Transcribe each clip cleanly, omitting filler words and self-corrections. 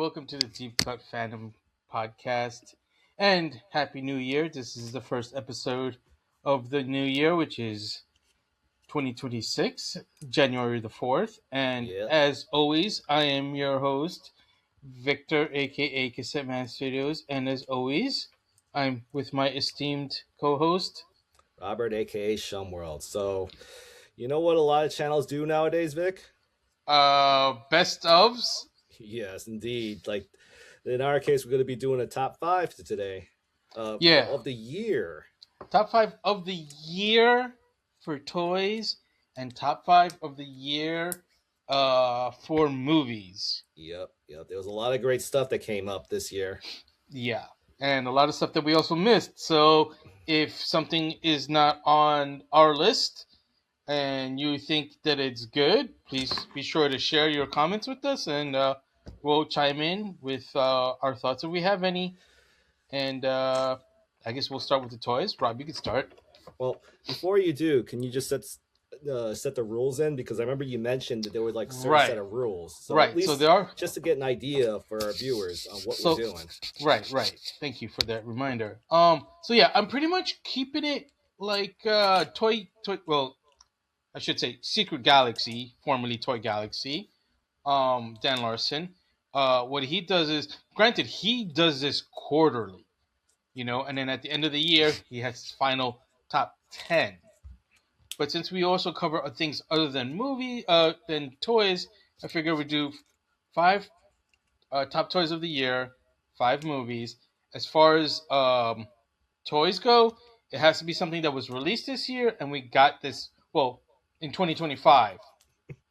welcome to the Deep Cut Fandom podcast, and Happy New Year. This is the first episode of the new year, which is 2026, January the 4th. And Yeah. as always, I am your host, Victor, aka Cassette Man Studios, and as always, I'm with my esteemed co-host. Robert, aka Shumworld. So, you know what a lot of channels do nowadays, Vic? Best ofs. Yes, indeed. Like in our case, we're going to be doing a top five to today, Yeah, of the year. top five of the year for toys, and top five of the year for movies. Yep. There was a lot of great stuff that came up this year. Yeah, and a lot of stuff that we also missed. So if something is not on our list and you think that it's good, please be sure to share your comments with us, and we'll chime in with our thoughts if we have any. And I guess we'll start with the toys. Rob, you can start. Well, before you do, can you just set the rules in? Because I remember you mentioned that there were like certain set Right, of rules. So at right. So least there are. just to get an idea for our viewers on what So we're doing. right. Thank you for that reminder. So yeah, I'm pretty much keeping it like toy. Well, I should say Secret Galaxy, formerly Toy Galaxy. Dan Larson. What he does is, granted, he does this quarterly, and then at the end of the year he has his final top 10. But since we also cover things other than than toys, I figure we do five top toys of the year, five movies. As far as toys go, it has to be something that was released this year, and we got this. Well, in 2025,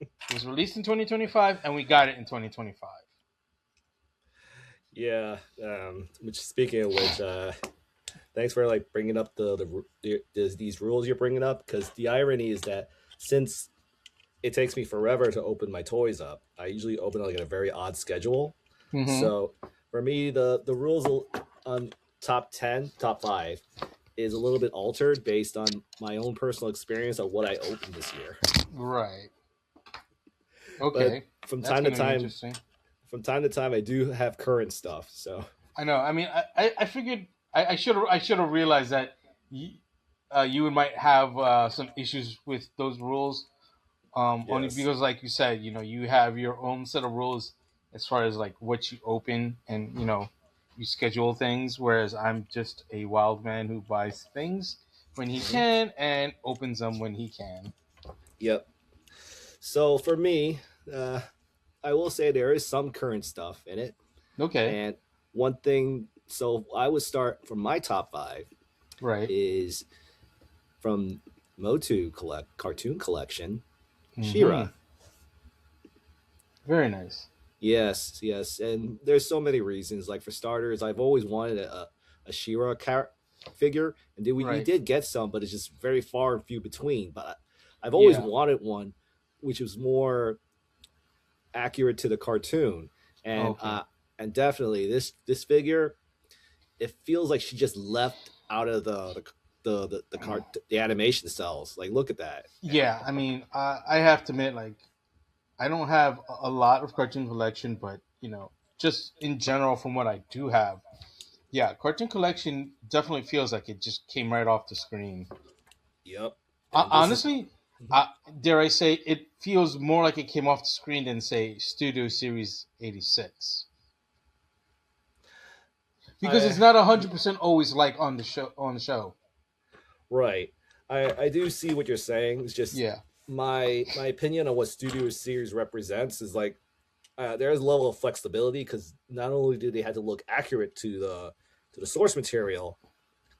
it was released in 2025, and we got it in 2025. Yeah. Which speaking of which, thanks for like bringing up these rules you're bringing up, because the irony is that since it takes me forever to open my toys up, I usually open like at a very odd schedule. Mm-hmm. So for me, the rules on top 5 is a little bit altered based on my own personal experience of what I opened this year. Right. But Okay. from That's time to going to be time, interesting. I do have current stuff. So I know. I mean, I figured I should have realized that you might have some issues with those rules. Only yes. because, like you said, you have your own set of rules as far as like what you open, and you schedule things. Whereas I'm just a wild man who buys things when he Mhm. can and opens them when he can. Yep. So for me, uh, I will say there is some current stuff in it. Okay. And one thing, so I would start from my top 5 Right. is from Motu cartoon collection, Mm-hmm. Shira. Very nice. Yes, and there's so many reasons. Like for starters, I've always wanted a Shira figure, and we Right. did get some, but it's just very far and few between. But I've always Yeah. wanted one, which was more accurate to the cartoon, and Okay. definitely this figure, it feels like she just left out of the animation cells. Like, look at that. Yeah. I mean, I have to admit, like, I don't have a lot of cartoon collection, but just in general, from what I do have, yeah, cartoon collection definitely feels like it just came right off the screen. Yep. And this is Honestly, dare I say, it feels more like it came off the screen than say Studio Series 86, because I it's not 100% always like on the show. right. I do see what you're saying. It's just Yeah. my opinion on what Studio Series represents is like, there's a level of flexibility, because not only do they have to look accurate to the source material,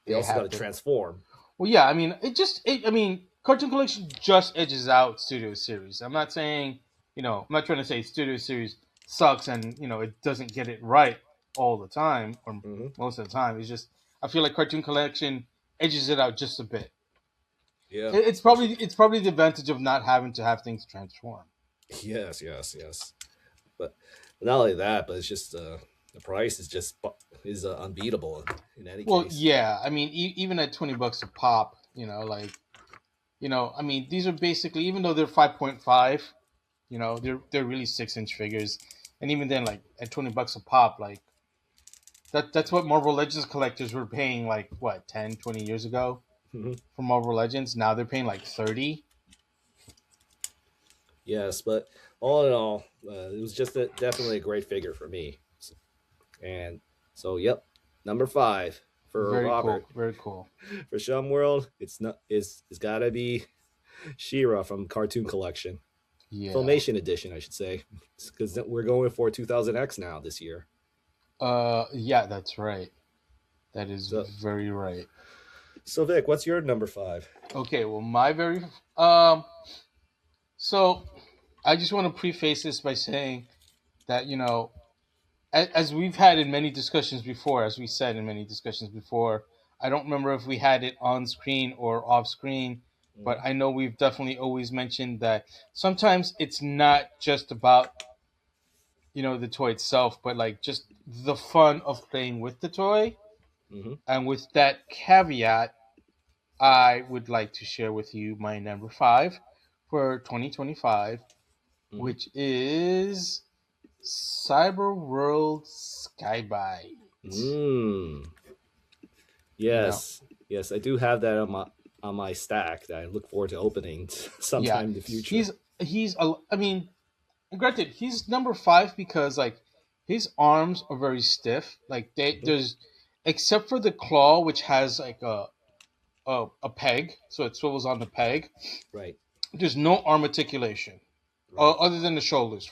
they They also got have to to. transform. Well, yeah, I mean, I mean, Cartoon Collection just edges out Studio Series. I'm not saying, I'm not trying to say Studio Series sucks and, it doesn't get it right all the time or Hmm. most of the time. It's just, I feel like Cartoon Collection edges it out just a bit. Yeah, It's especially. probably the advantage of not having to have things transform. Yes. But not only that, but it's just the price is unbeatable in any Well, case. yeah, I mean, even at $20 a pop, I mean, these are basically, even though they're 5.5, they're really 6-inch figures. and even then, like at $20 a pop, like that's what Marvel Legends collectors were paying like what 10, 20 years ago Mhm. for Marvel Legends. Now they're paying like 30. Yes, but all in all, it was just definitely a great figure for me. And so, yep, number 5 for Very cool, Robert. very cool. For Shum World, it's gotta be She-Ra from Cartoon Collection, Yeah. Filmation Edition, I should say, because we're going for 2000X now this year. Yeah, that's right. That is So, very right. so Vic, what's your number 5? Okay, well, my very so I just want to preface this by saying that as we've had in many discussions before, as we said in many discussions before, I don't remember if we had it on screen or off screen, but Mm-hmm. I know we've definitely always mentioned that sometimes it's not just about the toy itself, but like just the fun of playing with the toy. Mm-hmm. And with that caveat, I would like to share with you my number 5 for 2025, Mm-hmm. which is Cyber World Skybite. Mm. You know, Yes, I do have that on my stack that I look forward to opening yeah, sometime in the future. I mean, granted, he's number 5 because like his arms are very stiff. Like Mm-hmm. there's except for the claw, which has like a peg, so it swivels on the peg. Right, There's no arm articulation, right, other than the shoulders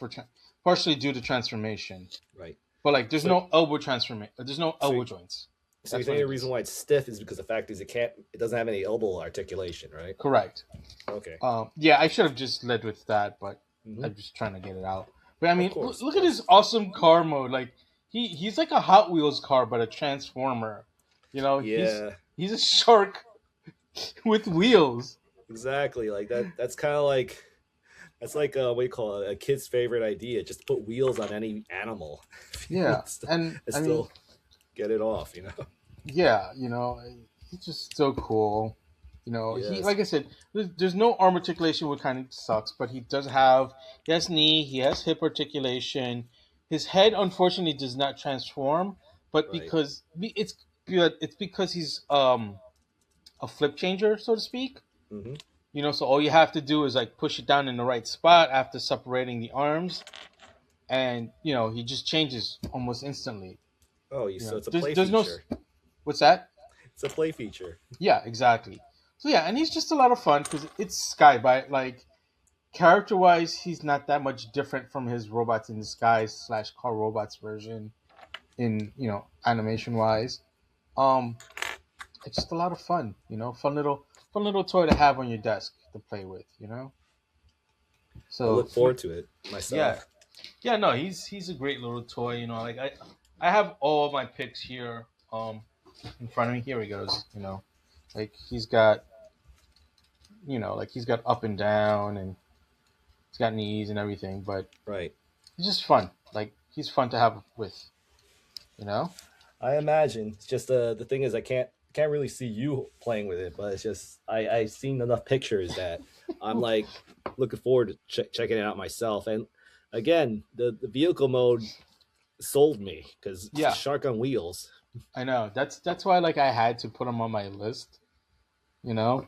partially due to transformation. right. But like, there's So, no elbow transformation. There's no so, elbow joints. so you That's what think the it reason is. why it's stiff is because the fact is it doesn't have any elbow articulation, right? Correct. Okay. Yeah, I should have just led with that, but Mm-hmm. I'm just trying to get it out. But I Of mean, course, of look at his course. awesome car mode. Like he's like a Hot Wheels car, but a transformer. Yeah, He's a shark with wheels. exactly. Like that. That's like what do you call it? A kid's favorite idea. Just put wheels on any animal, Yeah, and and I mean, still get it off. yeah, he's just so cool. He Yes. like I said, there's no arm articulation, which kind of sucks, but he has knee, he has hip articulation. His head, unfortunately, does not transform, but Right. it's because he's a flip changer, so to speak. Mm-hmm. So all you have to do is like push it down in the right spot after separating the arms, and he just changes almost instantly. Oh, so it's a There's play there's no feature. what's that? It's a play feature. Yeah, exactly. So yeah, and he's just a lot of fun because it's Skybite. Like character wise, he's not that much different from his Robots in Disguise slash Car Robots version in animation wise. Um, it's just a lot of fun. Fun little toy to have on your desk to play with. I So look forward to it yeah, myself. yeah, no, he's a great little toy. Like I have all of my picks here in front of me. Here he goes. Like he's got up and down and he's got knees and everything, but Right. he's just fun. Like he's fun to have with, you know? I imagine. It's just the thing is I can't really see you playing with it, but it's just I've seen enough pictures that I'm like looking forward to checking it out myself. And again, the vehicle mode sold me because it's a Yeah, shark on wheels. I know. That's why like I had to put him on my list, you know?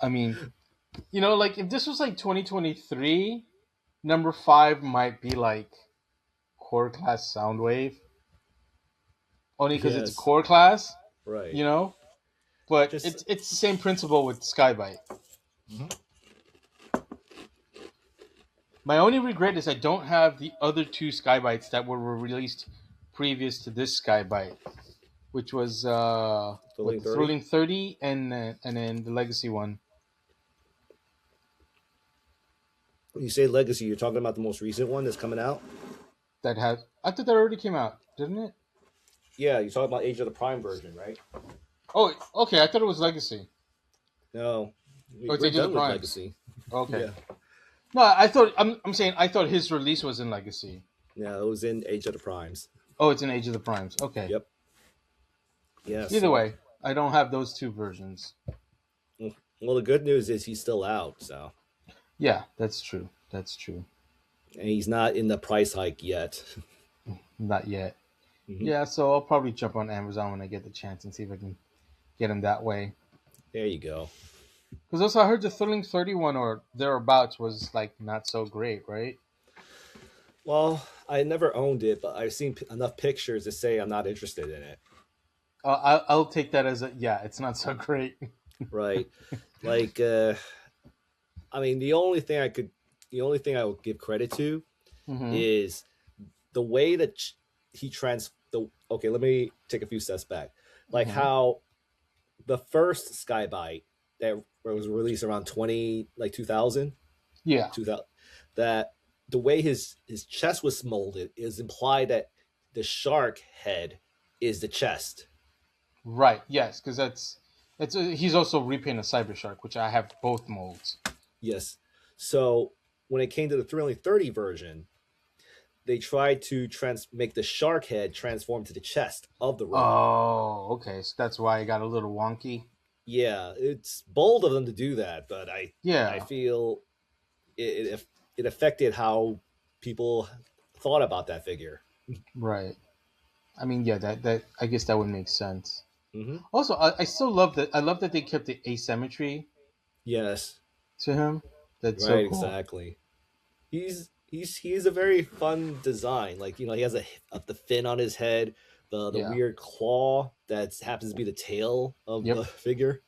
I mean, like if this was like 2023, number 5 might be like core class Soundwave, only because it's a Yes. core class, Right. you know? But Just it's the same principle with Skybite. Mhm. My only regret is I don't have the other two Skybites that were released previous to this Skybite, which was Thrilling the 30. Thrilling 30 and then the Legacy one When you say legacy, you're talking about the most recent one that's coming out. that had I thought that already came out, didn't it? Yeah, you're talking about Age of the Prime version, right? Oh, okay. I thought it was Legacy. No, Oh, it's we're Age of the done with Primes. legacy. Okay. Yeah, No, I'm saying I thought his release was in Legacy. yeah, it was in Age of the Primes. Oh, it's in Age of the Primes. Okay. Yep. Yeah. Either So, way, I don't have those two versions. well, the good news is he's still out. So, Yeah, that's true. That's true. and he's not in the price hike yet. Not yet. Hmm. Yeah, so I'll probably jump on Amazon when I get the chance and see if I can get him that way. There you go. Because also I heard the Thrilling 31 or thereabouts was like not so great, right? Well, I never owned it, but I've seen enough pictures to say I'm not interested in it. I'll take that as a yeah. It's not so great. Right? Like, I mean, the only thing I would give credit to Mm-hmm. is the way that he okay, let me take a few steps back. Like Mm-hmm. how the first Skybite that was released around 20 like 2000, Yeah. 2000, that the way his chest was molded is implied that the shark head is the chest. Right. Yes, because he's also repainted Cyber Shark, which I have both molds. Yes. So when it came to the Thrilling 30 version, they tried to make the shark head transform to the chest of the robot. Oh, okay. So that's why it got a little wonky. Yeah, it's bold of them to do that, but I Yeah. feel it affected how people thought about that figure. Right. I mean, yeah. That I guess that would make sense. Hmm. Also, I still love that. I love that they kept the asymmetry Yes, to him. That's so right, cool. exactly. He's a very fun design. Like he has the fin on his head, the Yeah. weird claw that happens to be the tail of the Yep. figure.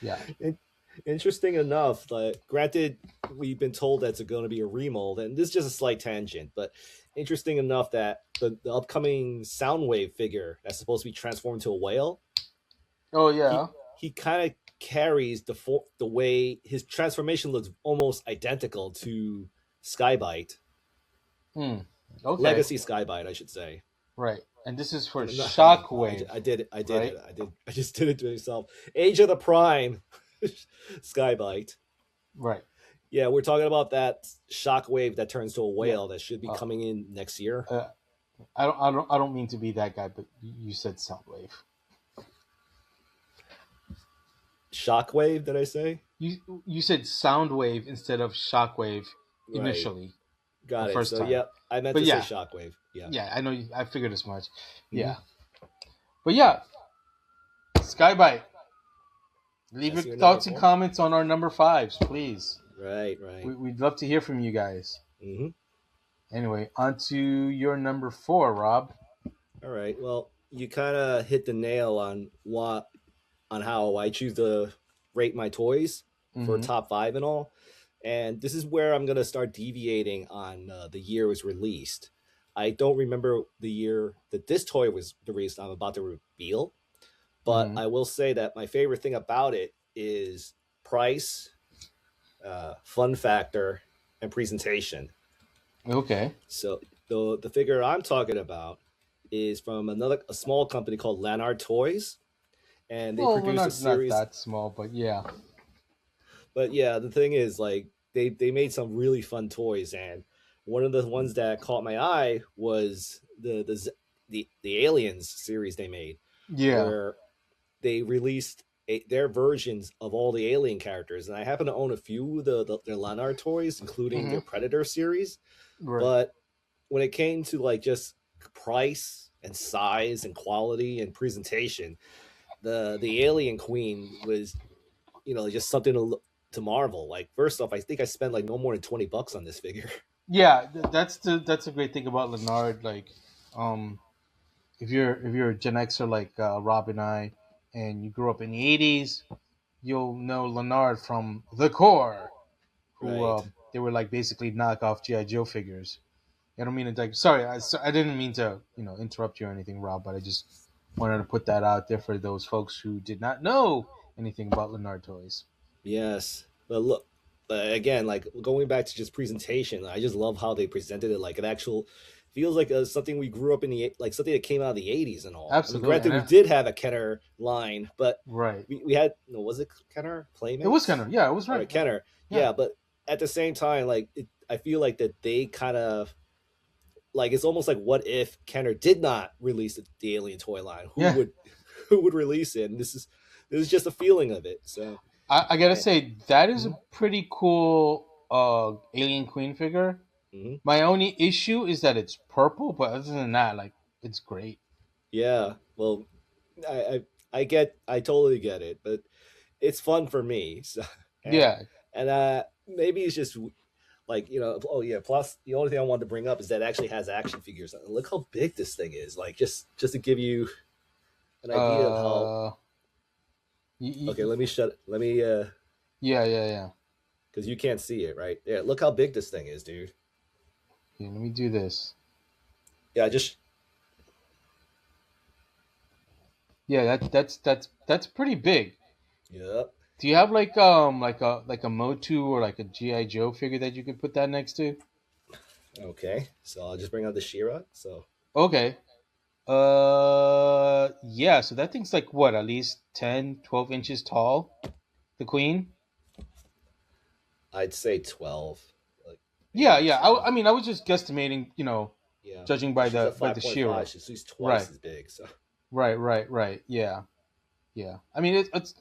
Yeah. In- Interesting enough, granted, we've been told that's going to be a remold, and this is just a slight tangent, but interesting enough that the upcoming Soundwave figure that's supposed to be transformed into a whale, Oh he yeah. he kind of carries the way his transformation looks almost identical to Skybite, Hmm. Okay. Legacy Skybite, I should say. Right. And this is for And Shockwave, I did it. I did right? it. I just did it to myself. Age of the Prime, Skybite. Right. Yeah, we're talking about that shockwave that turns to a Yeah. whale that should be Uh, coming in next year. uh, I don't mean to be that guy, but you said Soundwave. Shockwave, did I say? You said Soundwave instead of Shockwave Right. initially the Got it. first So time. yeah, I meant But to say yeah, shockwave. Yeah. yeah, I know. I figured as much. Hmm. Yeah. But yeah, Skybite. Leave your That's your number thoughts and four. comments on our number fives, please. Right. Right. We'd love to hear from you guys. Hmm. Anyway, on to your number four, Rob. All right. Well, you kind of hit the nail on how I choose to rate my toys for Mm-hmm. top five and all. And this is where I'm gonna start deviating on the year it was released. I don't remember the year that this toy was released. I'm about to reveal, but Mm-hmm. I will say that my favorite thing about it is price, fun factor, and presentation. Okay. So the figure I'm talking about is from a small company called Lanard Toys, and they Well, we're produced a not series. that small, but yeah. But yeah, the thing is, like, they made some really fun toys, and one of the ones that caught my eye was the Aliens series they made, Yeah. where they released their versions of all the Alien characters, and I happen to own a few of their Lanard toys, including Mm-hmm. their Predator series. Right. But when it came to like just price and size and quality and presentation, the Alien Queen was just something to marvel. Like first off, I think I spent like no more than $20 on this figure. Yeah, that's a great thing about Leonard. Like, um, if you're a Gen Xer like Rob and I, and you grew up in the '80s, you'll know Leonard from The Core, who Right. they were like basically knockoff GI Joe figures. I don't mean to like. Sorry, I didn't mean to interrupt you or anything, Rob. But I just wanted to put that out there for those folks who did not know anything about Leonard toys. Yes, but look, but again, like going back to just presentation, I just love how they presented it. Like an actual feels like something we grew up in like something that came out of the '80s and all. I mean, Absolutely, granted, we did have a Kenner line, but right. we had no, was it Kenner It was Playmates? kind of yeah. It was All right. right, Kenner, Yeah. yeah, but at the same time, like I feel like that they kind of like it's almost like what if Kenner did not release the Alien toy line? Who Yeah. would who would release it? And this is just a feeling of it. So I gotta eh, say that is a mhm. pretty cool Alien Queen figure. Hmm. My only issue is that it's purple, but other than that, like it's great. Yeah. Well, I, I totally get it, but it's fun for me. So, and Yeah. maybe it's just like, oh yeah. Plus, the only thing I wanted to bring up is that it actually has action figures. Look how big this thing is. Like, just to give you an idea of how. Uh. Okay, y- let me shut. Let me yeah. Yeah. Yeah. because you can't see it, right? Yeah, look how big this thing is, dude. Here, let me do this. Yeah, just Yeah. That's pretty big. yep. Do you have like a Motu or like a GI Joe figure that you could put that next to? Okay, so I'll just bring out the Shira. So Okay. Yeah, so that thing's like what, at least 10, 12 inches tall? The queen? I'd say 12, like Yeah, maybe yeah. 10. I mean, I was just guestimating, Yeah, judging well, by she's a the 5.5. Shira. She's twice Right, as big. So right. Yeah, yeah. I mean, it's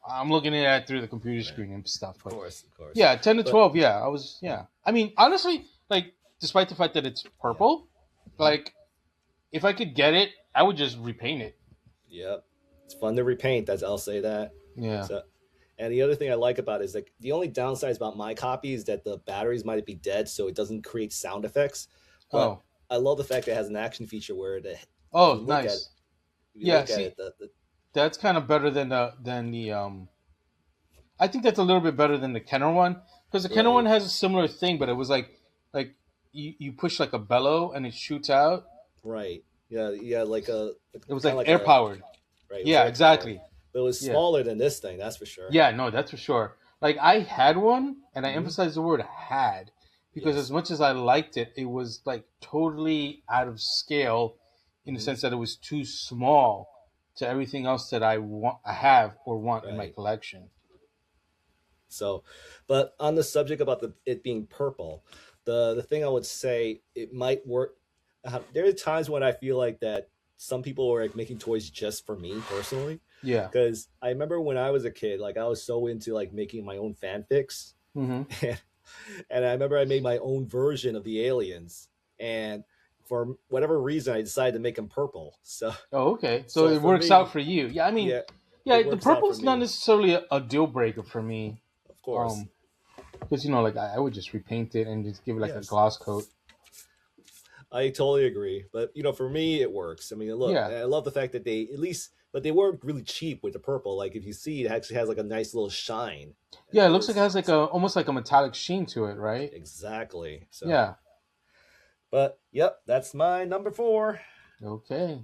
I'm looking at it through the computer right, screen and stuff, but of course. yeah, 10 to But 12. Yeah, I was. Yeah. I mean, honestly, like, despite the fact that it's yeah, purple, mhm, like, if I could get it, I would just repaint it. yep, it's fun to repaint. That's I'll say that. Yeah. So, and the other thing I like about it is like the only downside about my copy is that the batteries might be dead, so it doesn't create sound effects. But Oh. I love the fact that it has an action feature where if you Oh, look at nice. if you Yeah. look at See, it, the that's kind of better than the. I think that's a little bit better than the Kenner one because the Kenner one right, has a similar thing, but it was like you push like a bellow and it shoots out. right, yeah, like a It was kind of like like air a powered. right. It was Yeah, air powered, exactly. but it was Yeah, smaller than this thing. That's for sure. yeah. No, that's for sure. Like I had one, and I Hmm. emphasize the word had because as Yes, much as I liked it, it was like totally out of scale in the hmm, sense that it was too small to everything else that I have or want in my right. collection. So, but on the subject about it being purple, the thing I would say it might work. There are times when I feel like that some people are like making toys just for me personally, Yeah. because I remember when I was a kid, like I was so into like making my own fanfics, Mm-hmm. and, and I remember I made my own version of the aliens, and for whatever reason I decided to make them purple. So, Oh, okay. So so it for works out me, for you. Yeah, I mean, yeah, it yeah, the works out for purple's not me, necessarily a deal breaker for me. of course. Because like I would just repaint it and just give it like a Yes. gloss coat. I totally agree, but for me, it works. I mean, look, Yeah, I love the fact that they at least, but they weren't really cheap with the purple. Like if you see, it actually has like a nice little shine. yeah. It looks like it Is has like a almost like a metallic sheen to it, right? exactly so. Yeah. But yep, that's my number four. Okay.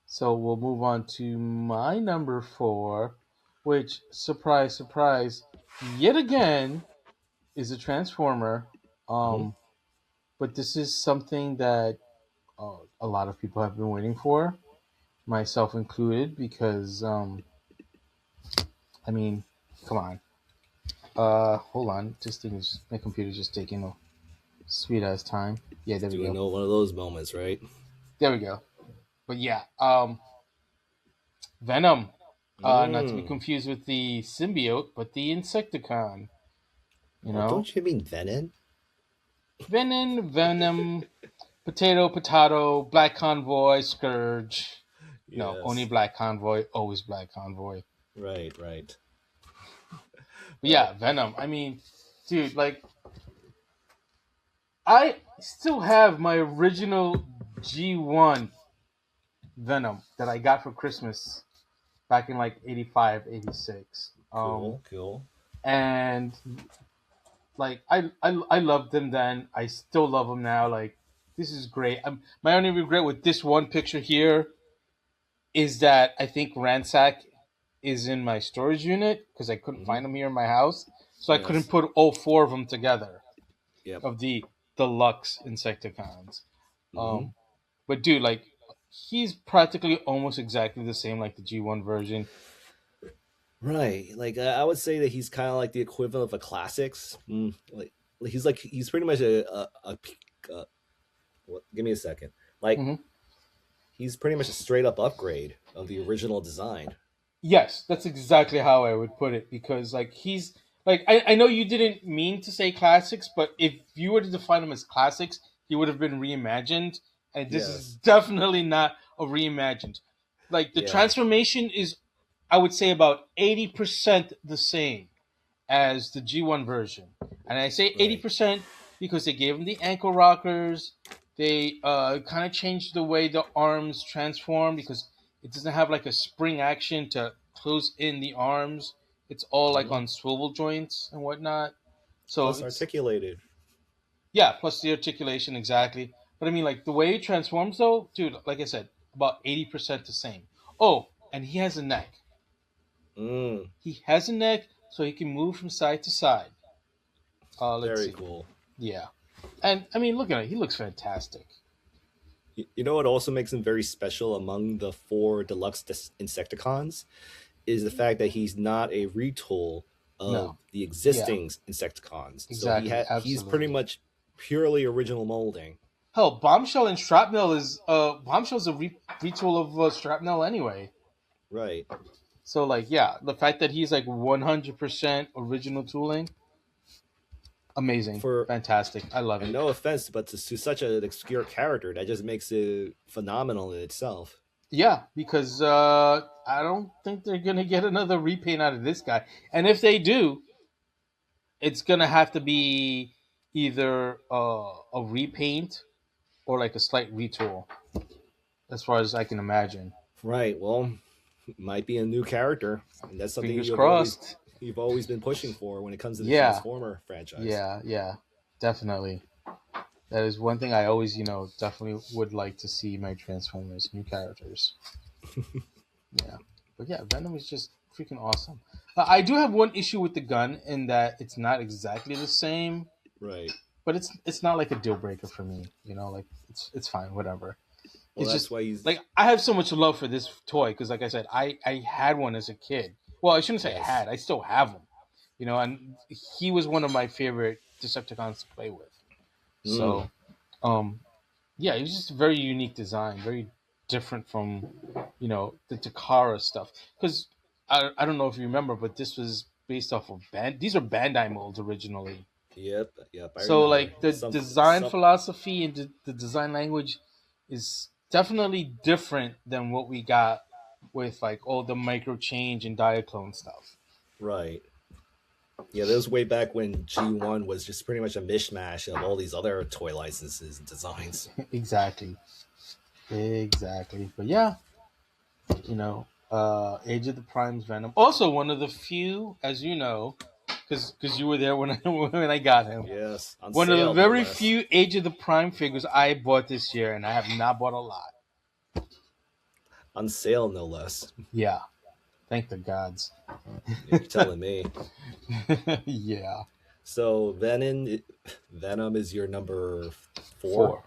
So we'll move on to my number four, which surprise, surprise, yet again is a transformer. Hmm. Um, but this is something that a lot of people have been waiting for, myself included, because I mean, come on. Hold on. This thing is my computer's just taking a sweet ass time. Yeah, there we Doing go. one of those moments, right? There we go. But yeah, Venom. Not to be Mm. confused with the symbiote, but the Insecticon. You Oh, know, don't you mean Venom? Venom, Potato, Black Convoy, Scourge. No, only Yes. Black Convoy, always Black Convoy. Right. Right. But yeah, Venom. I mean, dude, like I still have my original G1 Venom that I got for Christmas back in like 85, 86. Cool. Cool. And like I loved them then. I still love them now. Like this is great. My only regret with this one picture here is that I think Ransack is in my storage unit because I couldn't Hmm. find them here in my house, so I couldn't Yes. put all four of them together Yep. of the deluxe Insecticons. Hmm. Um, but dude, like he's practically almost exactly the same like the G1 version. Right. Like I would say that he's kind of like the equivalent of a classics. Like he's pretty much a what, give me a second. Like Hmm. he's pretty much a straight up upgrade of the original design. Yes, that's exactly how I would put it because like he's Like I know you didn't mean to say classics, but if you were to define them as classics, he would have been reimagined, and this is Yes. definitely not a reimagined. Like the Yeah. transformation is, I would say, about 80% the same as the G1 version. And I say Right. 80% because they gave him the ankle rockers. They kind of changed the way the arms transform because it doesn't have like a spring action to close in the arms. It's all like Hmm. on swivel joints and whatnot. So Plus it's, articulated. yeah, plus the articulation exactly. But I mean, like the way it transforms though, dude, like I said, about 80% the same. Oh, and he has a neck. Mm, He has a neck so he can move from side to side. Let's very see. cool. Yeah. And I mean, look at it. He looks fantastic. You know what also makes him very special among the four deluxe Insecticons is the fact that he's not a retool of No. the Yeah. existing Insecticons. So Exactly. he's pretty Absolutely. much purely original molding. Hell, Bombshell and Shrapnel is Bombshell's a retool of Shrapnel anyway. Right. So like, yeah, the fact that he's like 100% original tooling, amazing, For fantastic. I love and it. no offense, but to such an obscure character, that just makes it phenomenal in itself. Yeah, because I don't think they're gonna get another repaint out of this guy, and if they do, it's gonna have to be either a repaint or like a slight retool, as far as I can imagine. Right. Well, might be a new character, and that's something Fingers crossed. you've always been pushing for when it comes to the Yeah, Transformer franchise. yeah, definitely. That is one thing I always, definitely would like to see my Transformers, new characters. Yeah, but yeah, Venom is just freaking awesome. I do have one issue with the gun in that it's not exactly the same, Right. but it's not like a deal breaker for me. Like it's fine, whatever. Well, It's that's just why he's like I have so much love for this toy because, like I said, I had one as a kid. Well, I shouldn't say I yes. had. I still have him. And he was one of my favorite Decepticons to play with. Mm, So, um, yeah, it was just a very unique design, very different from the Takara stuff. Because I don't know if you remember, but this was based off of These are Bandai molds originally. yep. Yep. I So remember like the design some. philosophy and the design language is definitely different than what we got with like all the micro change and diaclone stuff. Right. Yeah, that was way back when G1 was just pretty much a mishmash of all these other toy licenses and designs. Exactly. Exactly. But yeah, Age of the Prime's Venom. Also one of the few, as you know, because you were there when when I got him. Yes, on One of the sale no very less. few Age of the Prime figures I bought this year, and I have not bought a lot. On sale no less. Yeah, thank the gods. You're telling me. Yeah, So Venom is your number four. four.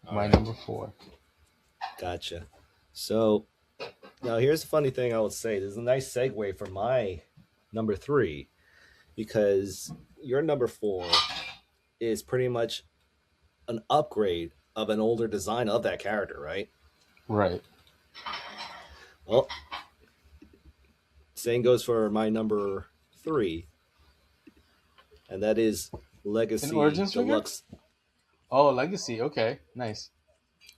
All My right, number four. gotcha. So now here's the funny thing I would say. There's a nice segue for my number three because your number four is pretty much an upgrade of an older design of that character, right? Right. Well, same goes for my number three, and that is An Legacy Origins figure? Deluxe. Oh, Legacy. Okay, nice.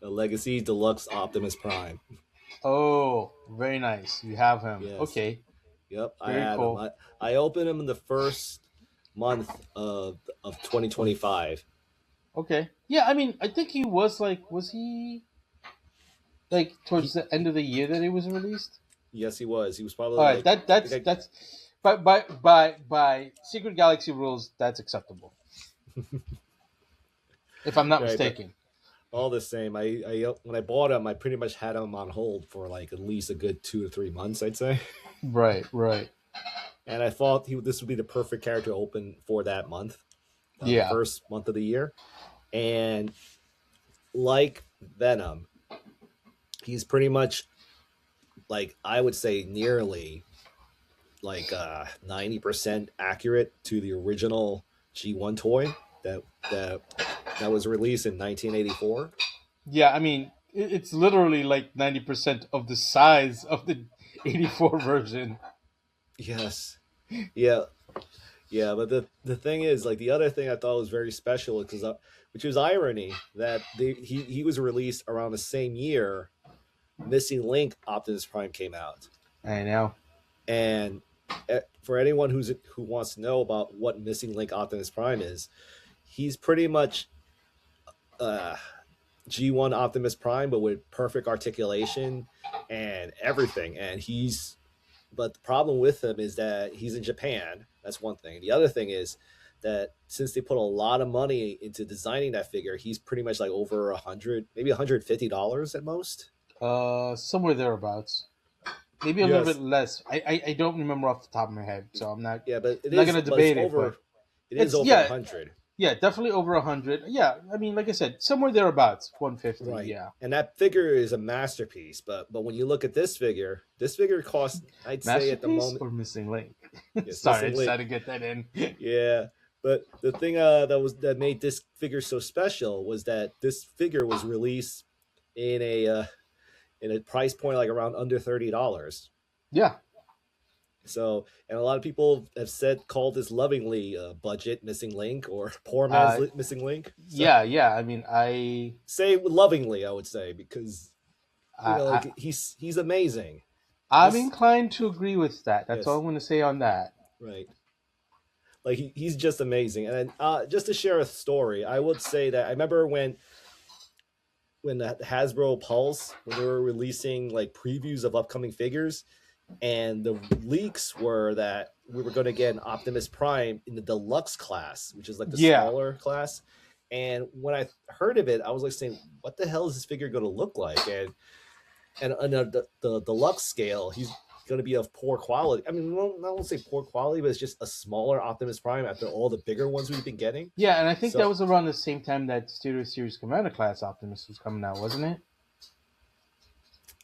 A Legacy Deluxe Optimus Prime. Oh, very nice. You have him. Yes. Okay, Yep, I very had him. cool. I opened him in the first month of Twenty. 2025. Okay. Yeah, I mean, I think he was like, was he like towards He, the end of the year that he was released? yes, he was. He was probably All right, like that I think that's by Secret Galaxy rules, that's acceptable. If I'm not right, but mistaken. all the same, I when I bought him, I pretty much had him on hold for like at least a good 2 to 3 months, I'd say. Right, right. And I thought this would be the perfect character to open for that month, the Yeah. first month of the year. And like Venom, he's pretty much like I would say nearly like 90% accurate to the original G1 toy that that that was released in 1984. Yeah, I mean, it's literally like 90% of the size of the 84 version. Yes, yeah, Yeah, but the thing is, like the other thing I thought was very special, because which was irony that he was released around the same year Missing Link Optimus Prime came out, I know. and for anyone who wants to know about what Missing Link Optimus Prime is, he's pretty much uh, G1 Optimus Prime, but with perfect articulation and everything. But the problem with him is that he's in Japan. That's one thing. The other thing is that since they put a lot of money into designing that figure, he's pretty much like over 100, maybe $150 at most. Somewhere thereabouts. Maybe a little bit Yes. less. I don't remember off the top of my head, so Yeah, but I'm not gonna but it's debate it. But it is it's over yeah, 100. yeah, definitely over 100. Yeah, I mean, like I said, somewhere thereabouts, 150. Right. Yeah, And that figure is a masterpiece, but when you look at this figure costs, I'd say at the masterpiece moment, or missing link. yes, Sorry, I Missing just had Link. to get that in. Yeah. But the thing that made this figure so special was that this figure was released in a price point like around under $30. Yeah, So, and a lot of people have called this lovingly budget Missing Link or poor man's uh, Missing Link. So, yeah. I mean, say lovingly, I would say, because I, like he's amazing. I'm This, inclined to agree with that. That's all yes, I'm going to say on that. right. Like he's just amazing. And then, just to share a story, I would say that I remember when the Hasbro Pulse, when they were releasing like previews of upcoming figures, and the leaks were that we were going to get an Optimus Prime in the deluxe class, which is like the Yeah, smaller class. And when I heard of it, I was like saying, "What the hell is this figure going to look like?" And on the deluxe scale, he's going to be of poor quality. I mean, I won't say poor quality, but it's just a smaller Optimus Prime after all the bigger ones we've been getting. yeah, and I think that So, was around the same time that Studio Series Commander Class Optimus was coming out, wasn't it?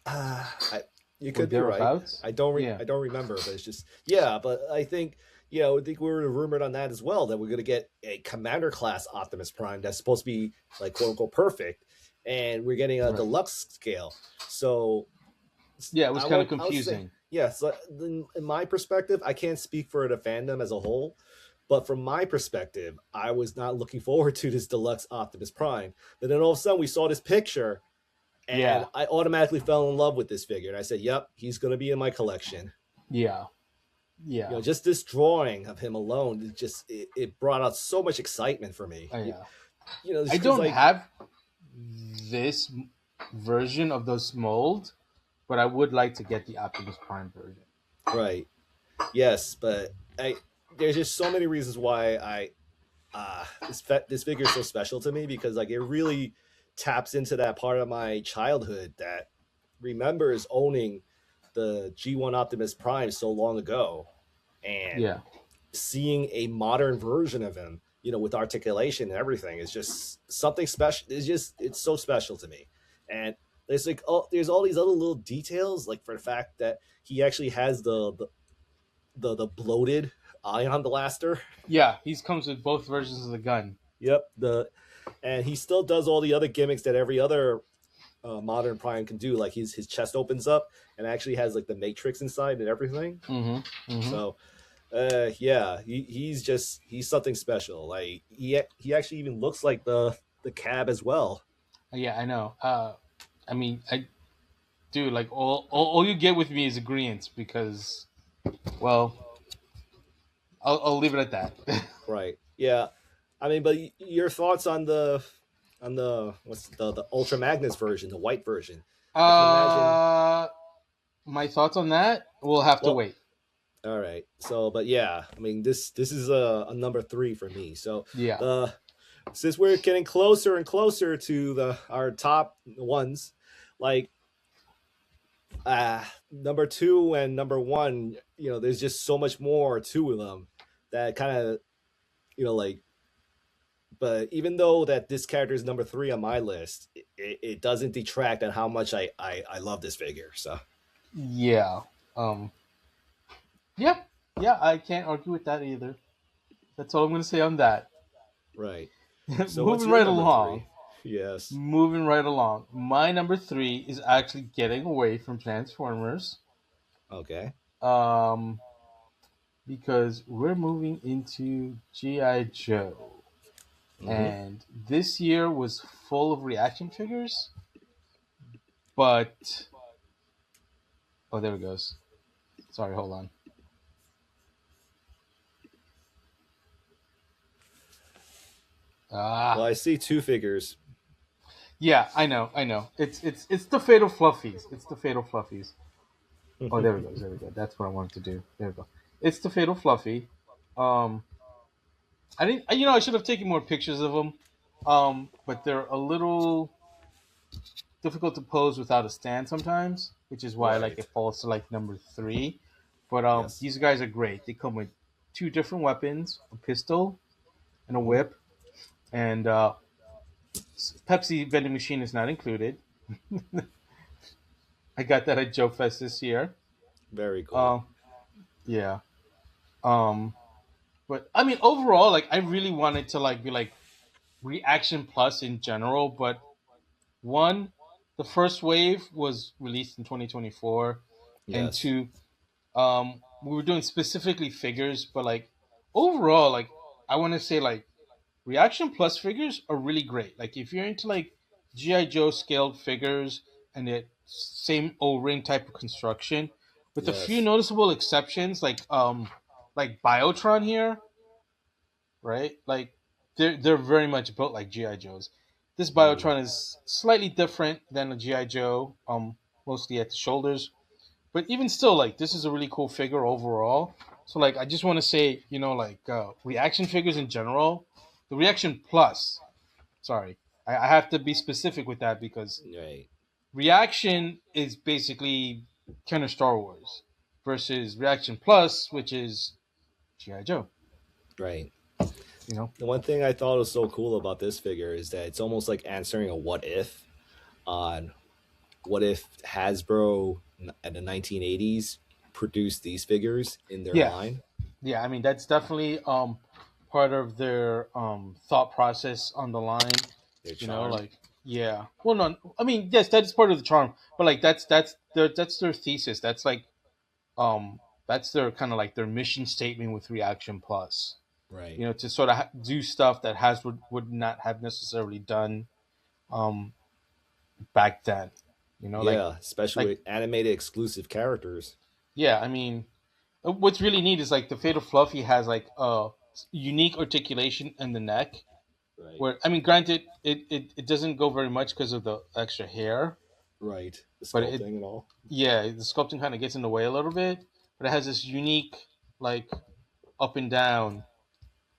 I, you Or could be right. thereabouts? Yeah. I don't remember, but it's just but I think I think we were rumored on that as well that we're gonna get a Commander class Optimus Prime that's supposed to be like quote unquote perfect, and we're getting a Right. deluxe scale. So Yeah, it was kind of I'll say confusing. yeah. So in my perspective, I can't speak for the fandom as a whole. But from my perspective, I was not looking forward to this deluxe Optimus Prime. But then all of a sudden, we saw this picture, and Yeah, I automatically fell in love with this figure. And I said, "Yep, he's going to be in my collection." yeah, yeah, Just this drawing of him alone, it brought out so much excitement for me. yeah. Just I because don't like have this version of those mold, but I would like to get the Optimus Prime version. right, yes, but I there's just so many reasons why this figure is so special to me because like it really taps into that part of my childhood that remembers owning the G1 Optimus Prime so long ago and Yeah, seeing a modern version of him, with articulation and everything is just something special. It's so special to me. And there's like there's all these other little details, like for the fact that he actually has the bloated ion blaster. yeah. He comes with both versions of the gun. Yep, and he still does all the other gimmicks that every other modern Prime can do. Like his chest opens up and actually has like the Matrix inside and everything. Mm-hmm. Mm-hmm. So yeah, he's something special. Like he actually even looks like the cab as well. Yeah, I know. I mean, I do like all you get with me is agreement because, well, I'll leave it at that. Right. Yeah. I mean, but your thoughts on the what's the Ultra Magnus version, the white version? I can imagine. uh, my thoughts on that will have to Well, wait. all right. So, but yeah, I mean, this is a number 3 for me. So Yeah, the since we're getting closer and closer to our top ones, like number 2 and number 1, there's just so much more to them that kind of like. But even though that this character is number 3 on my list, it doesn't detract on how much I love this figure. So yeah, um, yeah, yeah. I can't argue with that either. That's all I'm going to say on that. right. So what's Moving your right number along. 3? Yes. Moving right along. My number 3 is actually getting away from Transformers. Okay. Um, because we're moving into GI Joe, Hmm. and this year was full of reaction figures. But oh, there it goes. Sorry, hold on. Well, Ah, I see two figures. yeah, I know. It's the Fatal Fluffies. It's the Fatal Fluffies. Oh, there we go. There we go. That's what I wanted to do. There we go. It's the Fatal Fluffy. Um, I didn't. I should have taken more pictures of them. But they're a little difficult to pose without a stand sometimes, which is why like Right. it falls to like number three. But Yes. these guys are great. They come with two different weapons: a pistol and a Hmm. whip. And Pepsi vending machine is not included. I got that at Joe Fest this year. Very cool. Uh, yeah. Um, but I mean, overall, like I really wanted to like be like Reaction Plus in general, but one, the first wave was released in 2024, and Yes. two, we were doing specifically figures, but like overall, like I want to say like Reaction Plus figures are really great. Like if you're into like GI Joe scaled figures and the same O-ring type of construction, with a few Yes. noticeable exceptions, like Biotron here, right? Like they're very much built like GI Joes. This Mm. Biotron is slightly different than a GI Joe, mostly at the shoulders, but even still, like this is a really cool figure overall. So like I just want to say, like reaction figures in general, the Reaction Plus. Sorry, I have to be specific with that because Right. Reaction is basically kind of Star Wars versus Reaction Plus, which is GI Joe. Right. You know? The one thing I thought was so cool about this figure is that it's almost like answering a what if on what if Hasbro in the 1980s produced these figures in their Yeah, line. yeah. I mean that's definitely part of their thought process on the line. Their You know, charm. like yeah. Well, no, I mean yes, that is part of the charm, but like that's their thesis. Um that's their kind of like their mission statement with Reaction Plus. Right. You know, to sort of do stuff that has would not have necessarily done um back then. You know, Yeah, especially like with animated exclusive characters. yeah. I mean, what's really neat is like the Fatal Fluffy has like a unique articulation in the neck. Right. Where I mean, granted, it doesn't go very much because of the extra hair, Right. The but it sculpting and all. yeah, the sculpting kind of gets in the way a little bit. But it has this unique like up and down,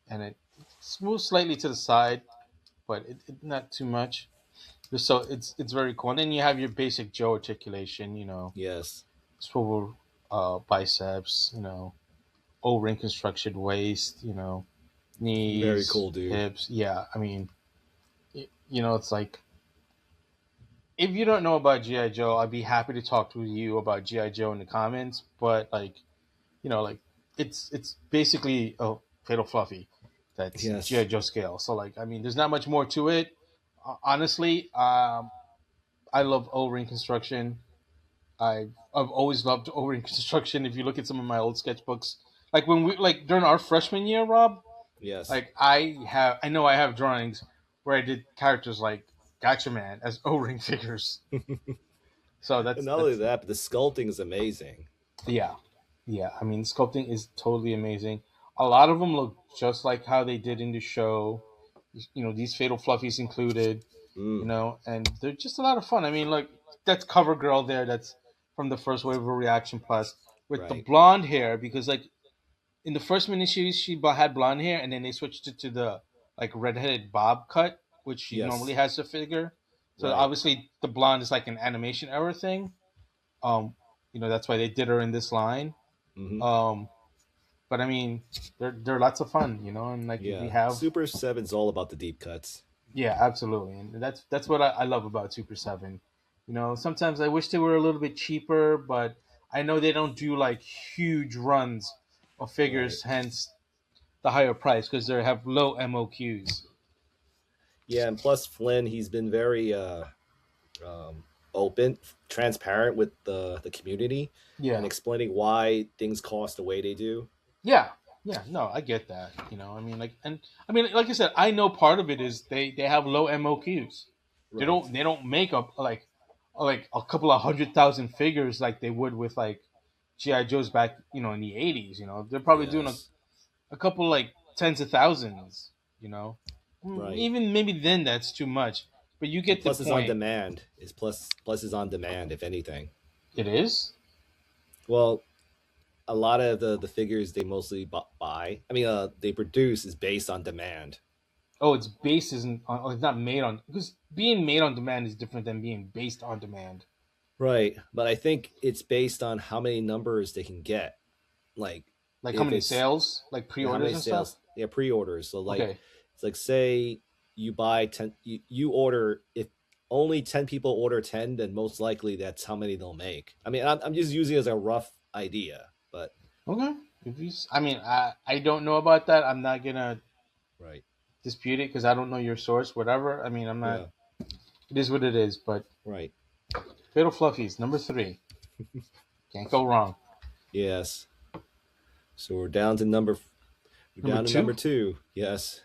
and it moves slightly to the side, but it not too much. So it's very cool. And then you have your basic Joe articulation, Yes. swivel biceps, O-ring construction waist, Very knees, cool, dude. hips. Yeah, I mean, it's like if you don't know about GI Joe, I'd be happy to talk to you about GI Joe in the comments. But like, like it's basically a Fatal Fluffy that's GI Yes. Joe scale. So like, I mean, there's not much more to it. Honestly, I love O-ring construction. I've always loved O-ring construction. If you look at some of my old sketchbooks, like when we like during our freshman year, Rob, Yes. like I know I have drawings where I did characters like Gotcha Man as O-ring figures. So And that's not only that's that, but the sculpting is amazing. yeah, yeah. I mean, sculpting is totally amazing. A lot of them look just like how they did in the show. These Fatal Fluffies included. Mm. And they're just a lot of fun. I mean, like that's Cover Girl there. That's from the first wave of Reaction Plus with the Right. blonde hair because like in the first miniseries she had blonde hair and then they switched it to the like redheaded bob cut which she normally Yes. has to figure. So Right. obviously the blonde is like an animation error thing. Um, that's why they did her in this line. Hmm. Um, but I mean, they're lots of fun, and like we Yeah. have Super Seven's all about the deep cuts. yeah, absolutely, and that's what I love about Super Seven. Sometimes I wish they were a little bit cheaper, but I know they don't do like huge runs of Right. figures, hence the higher price because they have low MOQs. Yeah, and plus Flynn, he's been very open, transparent with the community, and Yeah, explaining why things cost the way they do. Yeah, yeah, no, I get that. I mean, like, and I mean, like I said, I know part of it is they have low MOQs. They Right. don't make up like a couple of 100,000 figures like they would with like GI Joes back in the 80s. They're probably doing Yes. a couple like tens of thousands. You know, Right. even maybe then that's too much, but you And get the plus is on point. demand. Is plus is on demand if anything. It is. Well, a lot of the figures they mostly buy. I mean, they produce is based on demand. Oh, its base isn't. It's not made on because being made on demand is different than being based on demand. Right. But I think it's based on how many numbers they can get. Like Like how if many it's sales, like how pre-orders many and stuff. sales, yeah, pre-orders. So like Okay, it's like say you buy 10, you order, if only 10 people order 10, then most likely that's how many they'll make. I mean, I'm just using it as a rough idea, but okay. I mean, I don't know about that. I'm not gonna right. dispute it because I don't know your source. Whatever. I mean, I'm not. Yeah. It is what it is. But Right. Fatal Fluffies number 3. Can't go wrong. Yes. So we're Number down to number two. 2. Yes.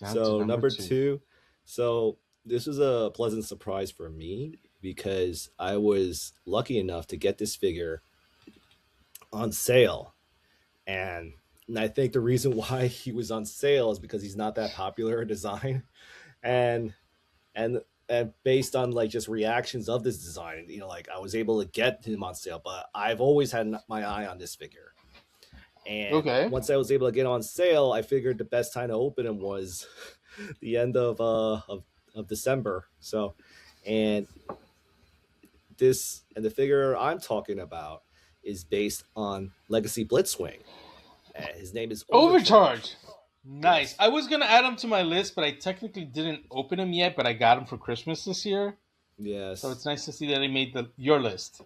Down to So number number two. 2. So this was a pleasant surprise for me because I was lucky enough to get this figure on sale. And I think the reason why he was on sale is because he's not that popular a design, and and and based on like just reactions of this design, like I was able to get him on sale. But I've always had my eye on this figure, and Okay. once I was able to get on sale, I figured the best time to open him was the end of December. So, and the figure I'm talking about is based on Legacy Blitzwing. His name is Overcharge. Overcharge. Nice. Yes. I was gonna add him to my list, but I technically didn't open him yet. But I got him for Christmas this year, so Yes. it's nice to see that he made your list.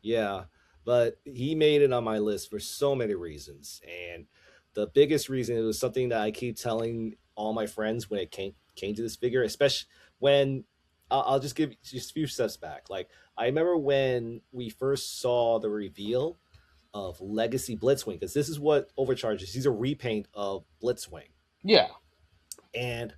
Yeah. But he made it on my list for so many reasons. And the biggest reason, it was something that I keep telling all my friends when it came to this figure, especially when I'll just give just a few steps back. Like I remember when we first saw the reveal of Legacy Blitzwing, because this is what Overcharge is. He's a repaint of Blitzwing. Yeah. And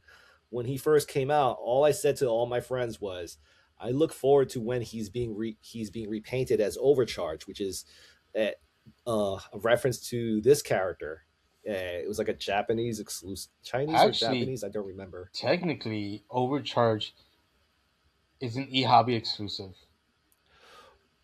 when he first came out, all I said to all my friends was, "I look forward to when he's being repainted as Overcharge," which is a, a reference to this character. It was like a Japanese exclusive, Chinese or Actually, Japanese, I don't remember. technically, Overcharge is an eHobby exclusive.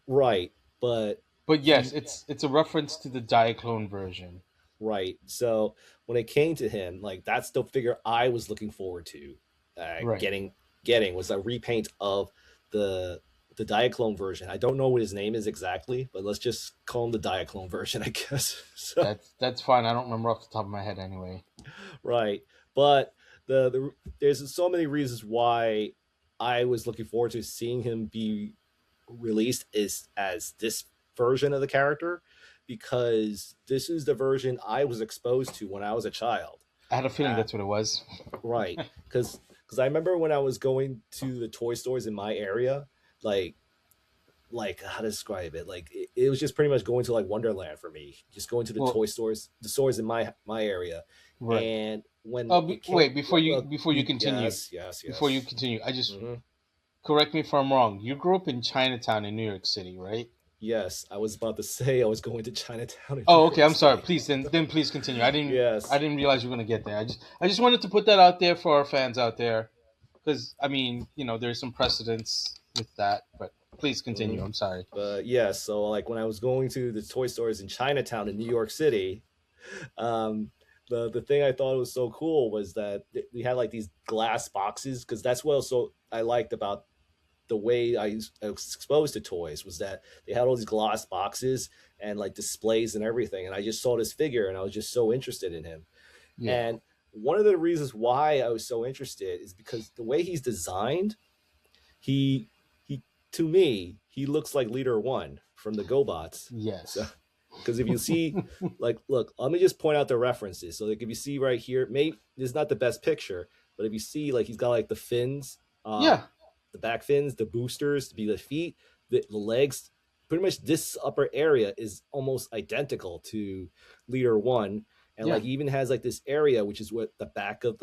Right, but But yes, he it's a reference to the Diaclone version. right. So when it came to him, like that's the figure I was looking forward to Right. getting was a repaint of the the Diaclone version. I don't know what his name is exactly, but let's just call him the Diaclone version, I guess. So That's fine. I don't remember off the top of my head anyway. right, but there's so many reasons why I was looking forward to seeing him be released is as this version of the character, because this is the version I was exposed to when I was a child. I had a feeling Uh, that's what it was. right, because I remember when I was going to the toy stores in my area, like how to describe it, like it was just pretty much going to like Wonderland for me, just going to the Well, toy stores, the stores in my area. right. And when it came, Wait, before you continue, yes, yes, before you yes. continue, I just Hmm. correct me if I'm wrong. You grew up in Chinatown in New York City, right? Yes, I was about to say I was going to Chinatown in New Oh, okay. York I'm sorry. City. Please, then please continue. I Yes. didn't realize you were gonna get there. I just wanted to put that out there for our fans out there, because I mean, there's some precedence with that. But please Hmm. continue. I'm sorry. But yes, so like when I was going to the toy stores in Chinatown in New York City, um, the thing I thought was so cool was that we had like these glass boxes, because that's what also I liked about the way I was exposed to toys, was that they had all these glass boxes and like displays and everything. And I just saw this figure and I was just so interested in him. Yeah. And one of the reasons why I was so interested is because the way he's designed, he to me, he looks like Leader One from the GoBots. So Yes. because if you see, like, look, let me just point out the references. So like if you see right here, maybe this is not the best picture, but if you see, like, he's got like the fins, Yeah. the back fins, the boosters to be the feet, the legs. pretty much this upper area is almost identical to Leader One, and Yeah. like even has like this area which is what the back of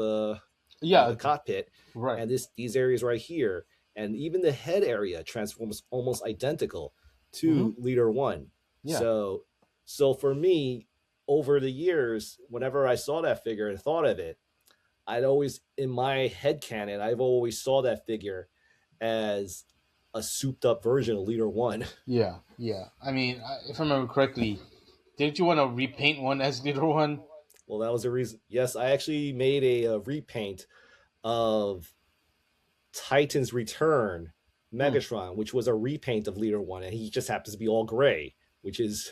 Yeah. the cockpit, Right. and these areas right here, and even the head area transforms almost identical Mm-hmm. to Leader One. Yeah. So for me, over the years, whenever I saw that figure and thought of it, I'd always in my head canon, I've always saw that figure as a souped up version of Leader One. Yeah. Yeah. I mean, if I remember correctly, didn't you want to repaint one as Leader One? Well, that was the reason. Yes, I actually made a repaint of Titan's Return Hmm. Megatron, which was a repaint of Leader One, and he just happens to be all gray, which is,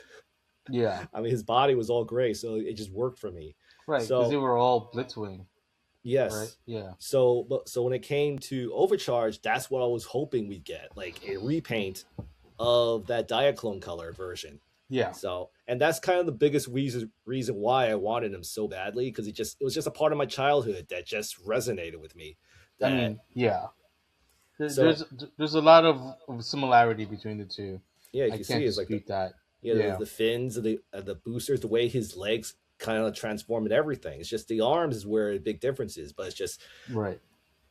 Yeah. I mean, his body was all gray, so it just worked for me. Right. Because they So were all Blitzwing. Right. yes, Yeah. so when it came to Overcharge, that's what I was hoping we'd get, like a repaint of that Diaclone color version. Yeah. So, and that's kind of the biggest reason why I wanted him so badly, because it was just a part of my childhood that just resonated with me. I That mean, yeah. so There's a lot of similarity between the two. yeah, you I can see can't it's like dispute that. the Yeah. fins of the boosters, the way his legs kind of transform and everything. It's just the arms is where the big difference is, but it's just Right.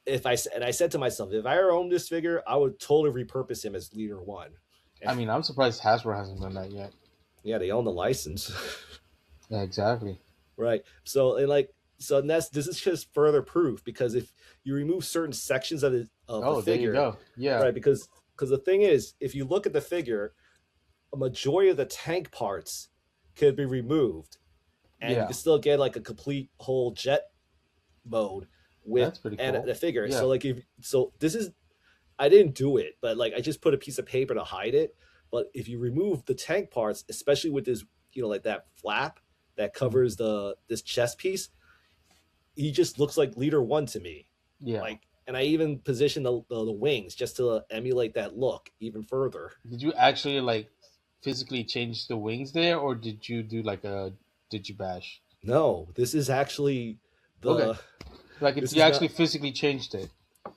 if I and I said to myself, if I owned this figure, I would totally repurpose him as Leader One. I mean, I'm surprised Hasbro hasn't done that yet. Yeah, they own the license. Yeah. Exactly. Right. So and like so and this is just further proof, because if you remove certain sections of the Oh, there you figure, go. Yeah. right? Because the thing is, if you look at the figure, a majority of the tank parts could be removed, and you Yeah. can still get like a complete whole jet mode with That's pretty and cool. the figure. Yeah. So like if so this is I didn't do it, but like I just put a piece of paper to hide it. But if you remove the tank parts, especially with this, like that flap that Mhm. covers the this chest piece, he just looks like Leader One to me. Yeah. Like, and I even positioned the wings just to emulate that look even further. Did you actually like physically change the wings there, or did you do like a did you bash? No, this is actually Okay. the Like this you is actually not. physically changed it.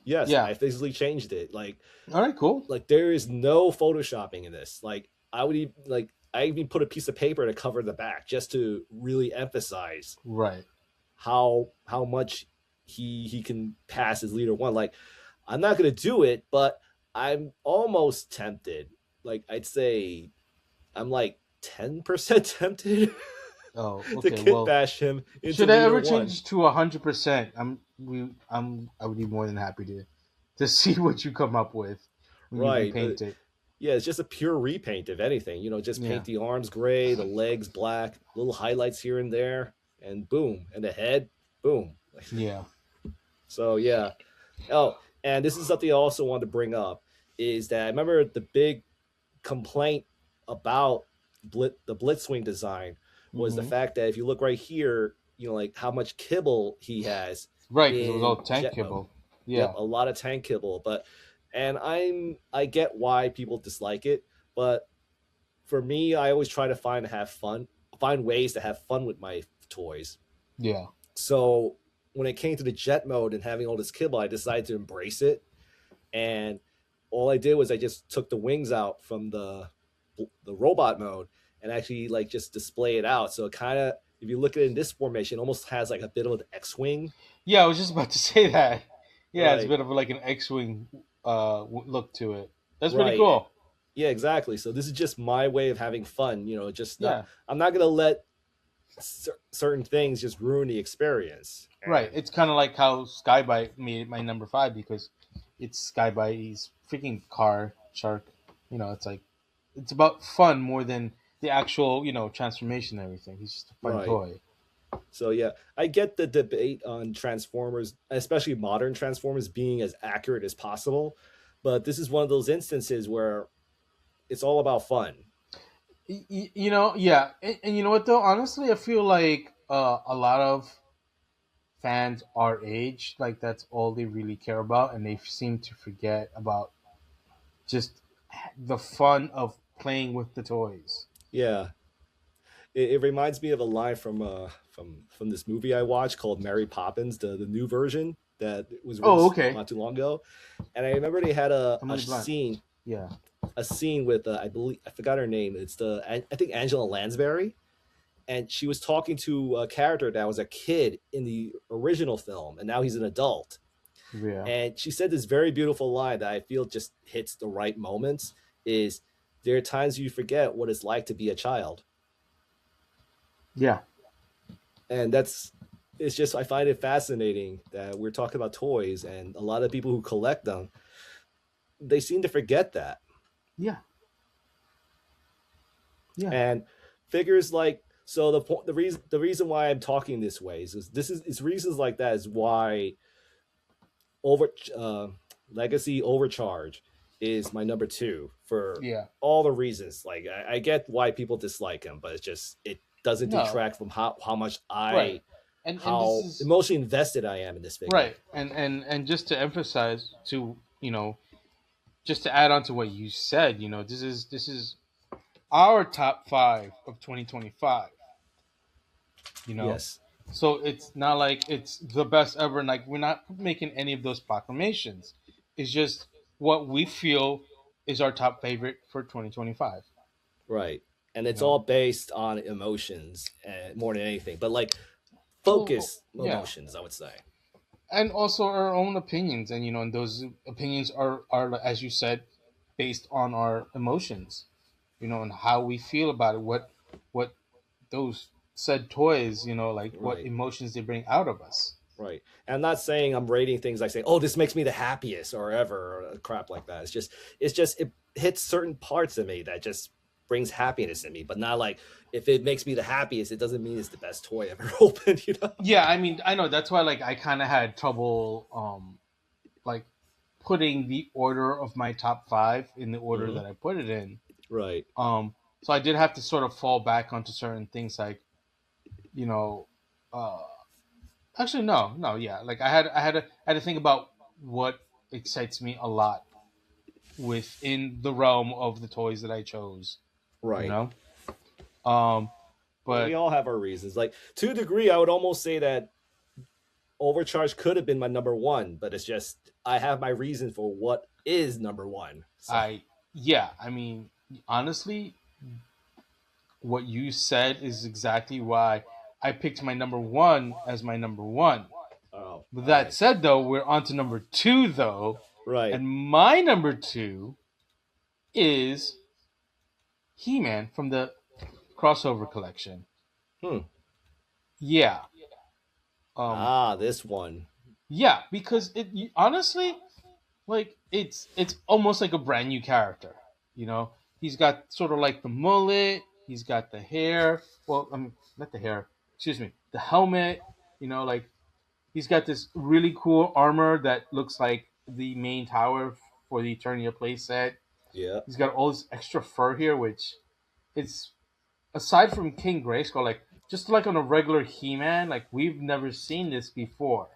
Yes, Yeah. I physically changed it. All right. Cool. Like there is no photoshopping in this. Like I would even like I even put a piece of paper to cover the back just to really emphasize Right. how much he can pass as Leader One. Like I'm not gonna do it, but I'm almost tempted. Like I'd say I'm like 10% tempted Oh. to Okay. kit Well, bash him into should I Leader ever One. change to 100%? I would be more than happy to see what you come up with when you Right. repaint it. Yeah, it's just a pure repaint, if anything. Just Yeah. paint the arms gray, the legs black, little highlights here and there, and boom. And the head, boom. Yeah. So yeah. Oh, and this is something I also wanted to bring up is that I remember the big complaint about the Blitzwing design was the Hmm. fact that if you look right here, like how much kibble he has Right, because it was all in tank jet mode. kibble. Yep, Yeah. a lot of tank kibble, but and I get why people dislike it, but for me, I always try to find ways to have fun with my toys. Yeah. So when it came to the jet mode and having all this kibble, I decided to embrace it, and all I did was I just took the wings out from the robot mode and actually like just display it out. So it kind of, if you look at it in this formation, it almost has like a bit of an X-wing. Yeah, I was just about to say that. Yeah, it's a Right, bit of like an X-wing look to it. That's pretty right. cool. Yeah, exactly. So this is just my way of having fun. Just not. Yeah. I'm not gonna let certain things just ruin the experience. Right. And It's kind of like how Skybite made it my number 5 because it's Skybite's freaking car shark. It's like it's about fun more than the actual, transformation and everything. He's just a fun right. toy. So yeah, I get the debate on Transformers, especially modern Transformers, being as accurate as possible. But this is one of those instances where it's all about fun. Yeah, and you know what though? Honestly, I feel like a lot of fans our age, like that's all they really care about, and they seem to forget about just the fun of playing with the toys. Yeah, it reminds me of a line from this movie I watched called Mary Poppins, the new version that was Oh, released okay. not too long ago. And I remember they had a Emily Blunt. scene. Yeah. a scene with I believe I forgot her name. It's I think Angela Lansbury, and she was talking to a character that was a kid in the original film, and now he's an adult. Yeah. And she said this very beautiful line that I feel just hits the right moments: "Is there are times you forget what it's like to be a child," Yeah. and that's it's just I find it fascinating that we're talking about toys, and a lot of people who collect them they seem to forget that. Yeah. Yeah. And figures like so the reason why I'm talking this way is this is it's reasons like that is why over uh, legacy overcharge is my number two for Yeah. all the reasons. Like I get why people dislike him, but it's just it doesn't No. detract from how much Right. I And this how is emotionally invested I am in this figure. right. And just to emphasize to, just to add on to what you said, this is our top 5 of 2025, you know. Yes, So it's not like it's the best ever, and like we're not making any of those proclamations. It's just what we feel is our top favorite for 2025, right. And you it's know. all based on emotions more than anything, but like Well, focus yeah. emotions, I would say. And also our own opinions, and and those opinions are, as you said, based on our emotions, and how we feel about it, what those said toys, like what Right. emotions they bring out of us. Right. And I'm not saying I'm rating things like saying, "Oh, this makes me the happiest" or ever or crap like that. It's just it hits certain parts of me that just brings happiness in me, but not like if it makes me the happiest, it doesn't mean it's the best toy I've ever opened, you know? Yeah, I mean, I know that's why, like, I kind of had trouble, like, putting the order of my top 5 in the order Hmm. that I put it in. Right. um so I did have to sort of fall back onto certain things, like, you know uh actually, no, yeah, like I had to think about what excites me a lot within the realm of the toys that I chose, you Right. know. Um, And we but all have our reasons. Like to a degree, I would almost say that Overcharge could have been my number one, but it's just I have my reason for what is number one. So yeah, I mean, honestly, what you said is exactly why I picked my number one as my number one. oh, With all that right. said, though, we're on to number two, though, Right. and my number two is He-Man from the crossover collection. Hmm. Yeah, um, Ah, this one. yeah, because honestly, like, it's almost like a brand new character. You know, he's got sort of like the mullet. He's got the hair. Well, I mean, not the hair. Excuse me, the helmet. Like, he's got this really cool armor that looks like the main tower for the Eternia playset. Yeah. He's got all this extra fur here, which it's aside from King Grayskull, like, just like on a regular He-Man, like, we've never seen this before.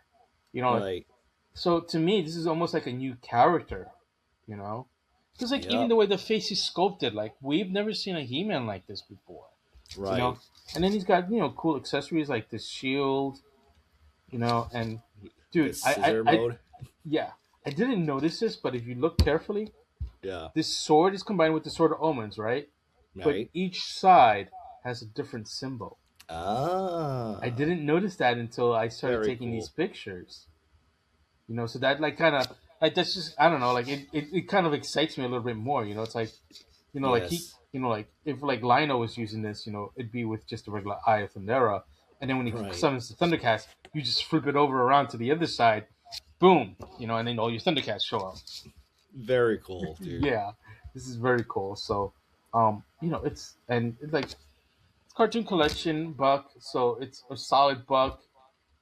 Like, Right. so to me, this is almost like a new character. You know, because, like, even Yep. the way the face is sculpted, like, we've never seen a He-Man like this before. You know, Right. and then he's got cool accessories like this shield. And The dude, scissor I mode. yeah, I didn't notice this, but if you look carefully, Yeah. this sword is combined with the sword of omens, right? But Right. each side has a different symbol. I Ah. didn't notice that until I started Very taking these cool. pictures. So that, like, kind of, like, that's just, I don't know, like, it kind of excites me a little bit more. It's like, like, Yes. like, if, like, Lino was using this, it'd be with just a regular Eye of Thundera, and then when he Right. summons the Thundercats, you just flip it over around to the other side, boom, and then all your Thundercats show up. Very cool, dude. Yeah, this is very cool. So, it's like, it's cartoon collection buck, so it's a solid buck.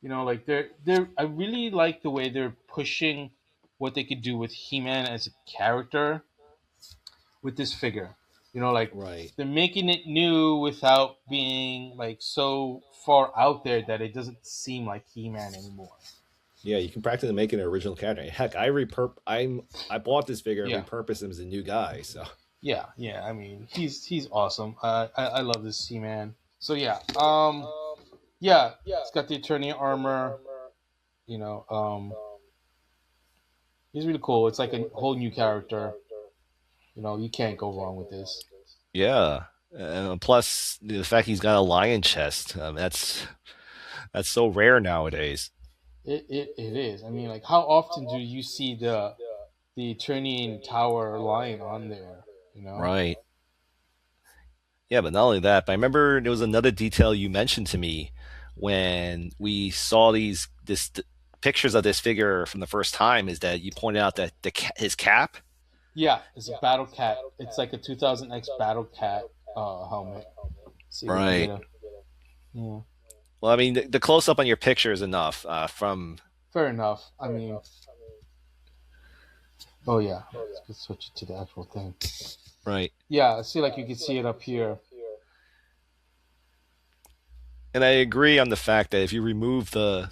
Like, they're I really like the way they're pushing what they could do with He-Man as a character with this figure. Like, Right. they're making it new without being, like, so far out there that it doesn't seem like He-Man anymore. Yeah, you can practically make an original character. Heck, I bought this figure and Yeah, repurposed him as a new guy. So yeah. I mean, he's awesome. I love this He-Man. So yeah, yeah, it's got the Attorney armor. You know, um, he's really cool. It's like a whole new character. You can't go wrong with this. Yeah. Plus the fact he's got a lion chest. That's so rare nowadays. It is. I mean, like, how often do you see the Eternian Tower line on there? You know? Right. Yeah, but not only that, but I remember there was another detail you mentioned to me when we saw pictures of this figure from the first time. Is that you pointed out that his cap? Yeah, it's a Battle Cat. It's like a 2000X Battle Cat helmet. See if we can get Right. a. Yeah, Well, I mean, the close up on your picture is enough. From fair enough. I mean, oh yeah, let's switch it to the actual thing. right, Yeah, see, like you can see it up here. and I agree on the fact that if you remove the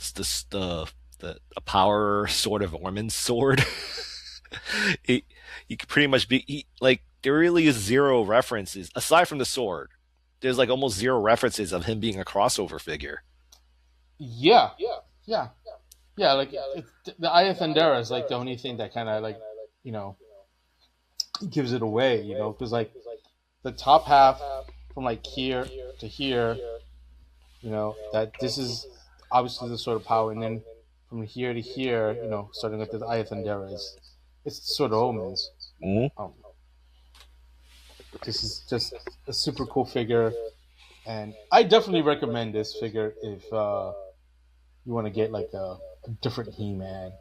a power sword of Ormond's sword, he you could pretty much like there really is zero references aside from the sword. There's like almost zero references of him being a crossover figure. Yeah, yeah, yeah. Like the Aya Thandera is like the only thing that kind of like you know gives it away. Because like the top half from like here to here, that this is obviously the sort of power, and then from here to here, starting with the Aya Thandera is it's the sort of omens. Mhm. Um, this is just a super cool figure, and I definitely recommend this figure if you want to get like a different He-Man.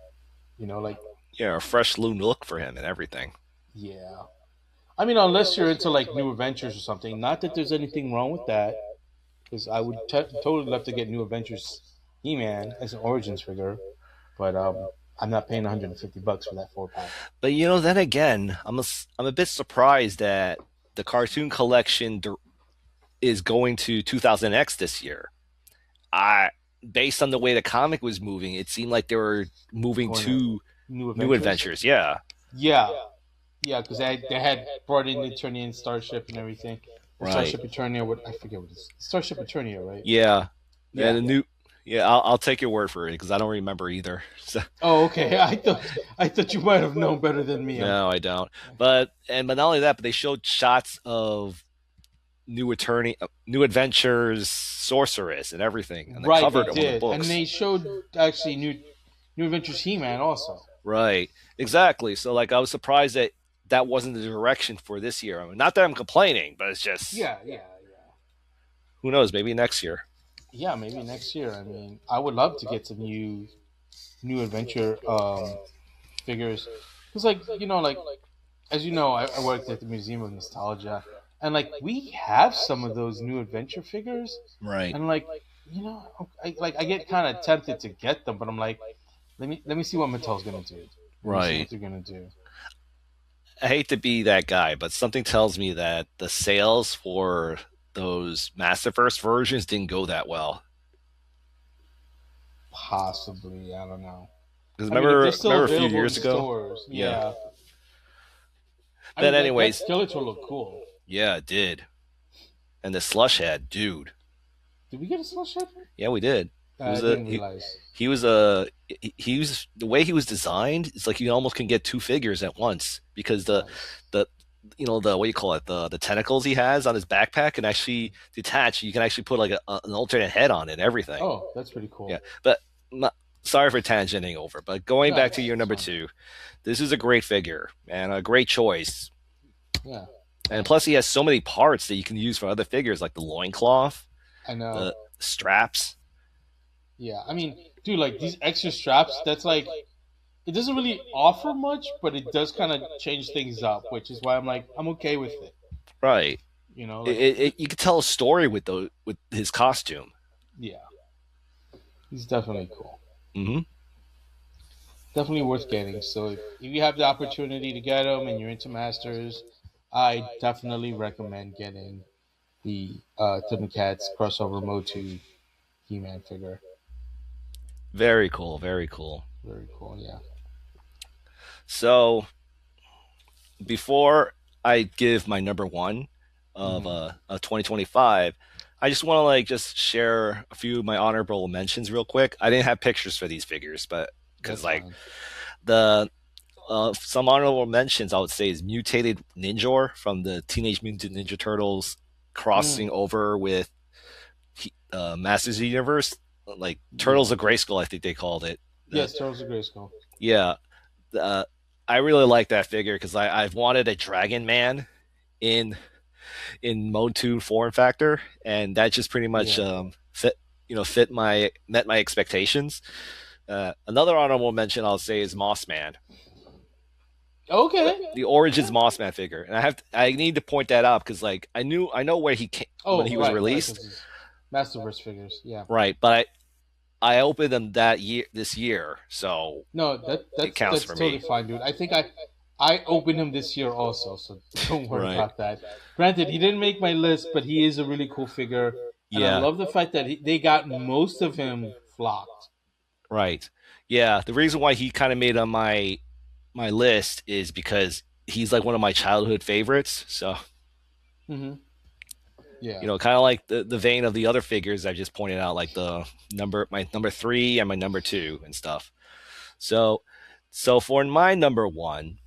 Like Yeah, a fresh new look for him and everything. yeah. I mean, unless you're into like New Adventures or something. Not that there's anything wrong with that, because I would totally love to get New Adventures He-Man as an Origins figure, but I'm not paying 150 bucks for that 4 pack. But then again, I'm a bit surprised that the cartoon collection is going to 2000X this year. I Based on the way the comic was moving, it seemed like they were moving Going to to New New Adventures. Adventures. Yeah, Yeah, yeah, because they had brought in the Eternian Starship and everything. The right. Starship Eternia, what I forget what it is. Starship Eternia, right? Yeah, and Yeah. the new. Yeah, I'll take your word for it because I don't remember either. So, Oh, okay. I thought you might have known better than me. no, I don't. But not only that, but they showed shots of New Adventures, Sorceress, and everything on the Right, cover they of one of the did, and books. they showed actually New Adventures He-Man also. Right, exactly. So like, I was surprised that that wasn't the direction for this year. I mean, not that I'm complaining, but it's just Yeah, yeah, yeah. who knows? Maybe next year. Yeah, maybe next year. I mean, I would love to get some new adventure figures because, like, like as you know, I worked at the Museum of Nostalgia, and like we have some of those new adventure figures, Right, and like I get kind of tempted to get them, but I'm like, let me see what Mattel's gonna do. Let me see right. what they're gonna do. I hate to be that guy, but something tells me that the sales for those Masterverse versions didn't go that well. Possibly, I don't know. Because I mean, if they're still remember a few available in years ago. stores, Yeah. yeah. I But mean, that anyways, Skeletor looked cool. yeah, it did. And the slush head, dude. Did we get a slush head? Yeah, we did. He I was a didn't realize. he was a he was the way he was designed. It's like you almost can get two figures at once because Nice. the the what do you call it, the tentacles he has on his backpack can actually detach. You can actually put like an alternate head on it and everything. Oh, that's pretty Yeah, cool. but not, sorry for tangenting over. But going No, back to it's year it's number fine. two, this is a great figure and a great choice. Yeah, And plus, he has so many parts that you can use for other figures, like the loincloth, I know. the straps. Yeah, I mean, dude, like these extra straps. That's like it doesn't really offer much, but it does kind of change things up, which is why I'm like I'm okay with it. Right. Like You could tell a story with his costume. yeah, he's definitely cool. Hmm. Definitely worth getting. So if you have the opportunity to get them and you're into Masters, I definitely recommend getting the Thundercats crossover Motu He-Man figure. Very cool. Very cool. Very cool. Yeah. So before I give my number one of Hmm. 2025, I just want to like just share a few of my honorable mentions real quick. I didn't have pictures for these figures, but because That's like fine. the some honorable mentions I would say is mutated Ninjor from the Teenage Mutant Ninja Turtles Mm, crossing over with Masters of the Universe, like Turtles yeah. of Grayskull, I think they called it. Uh, Yes, Charles the Grayskull. yeah, uh, I really like that figure because I've wanted a Dragon Man in Mode 2 form factor, and that just pretty much Yeah. fit my met my expectations. Another honorable mention I'll say is Mossman, Okay. the Origins Mossman figure, and I need to point that out because like I know where he came when Oh, he was right, released, because it's Masterverse figures. Yeah. right? But I opened them this year, so No, it counts that's for totally me. fine, dude. I think I opened him this year also, so don't worry Right. about that. Granted, he didn't make my list, but he is a really cool figure, and I Yeah. love the fact that they got most of him flocked. Right. Yeah. The reason why he kind of made on my list is because he's like one of my childhood favorites. So Hmm. Yeah. kind of like the vein of the other figures I just pointed out, like my number three and my number two and stuff. So, for my number one,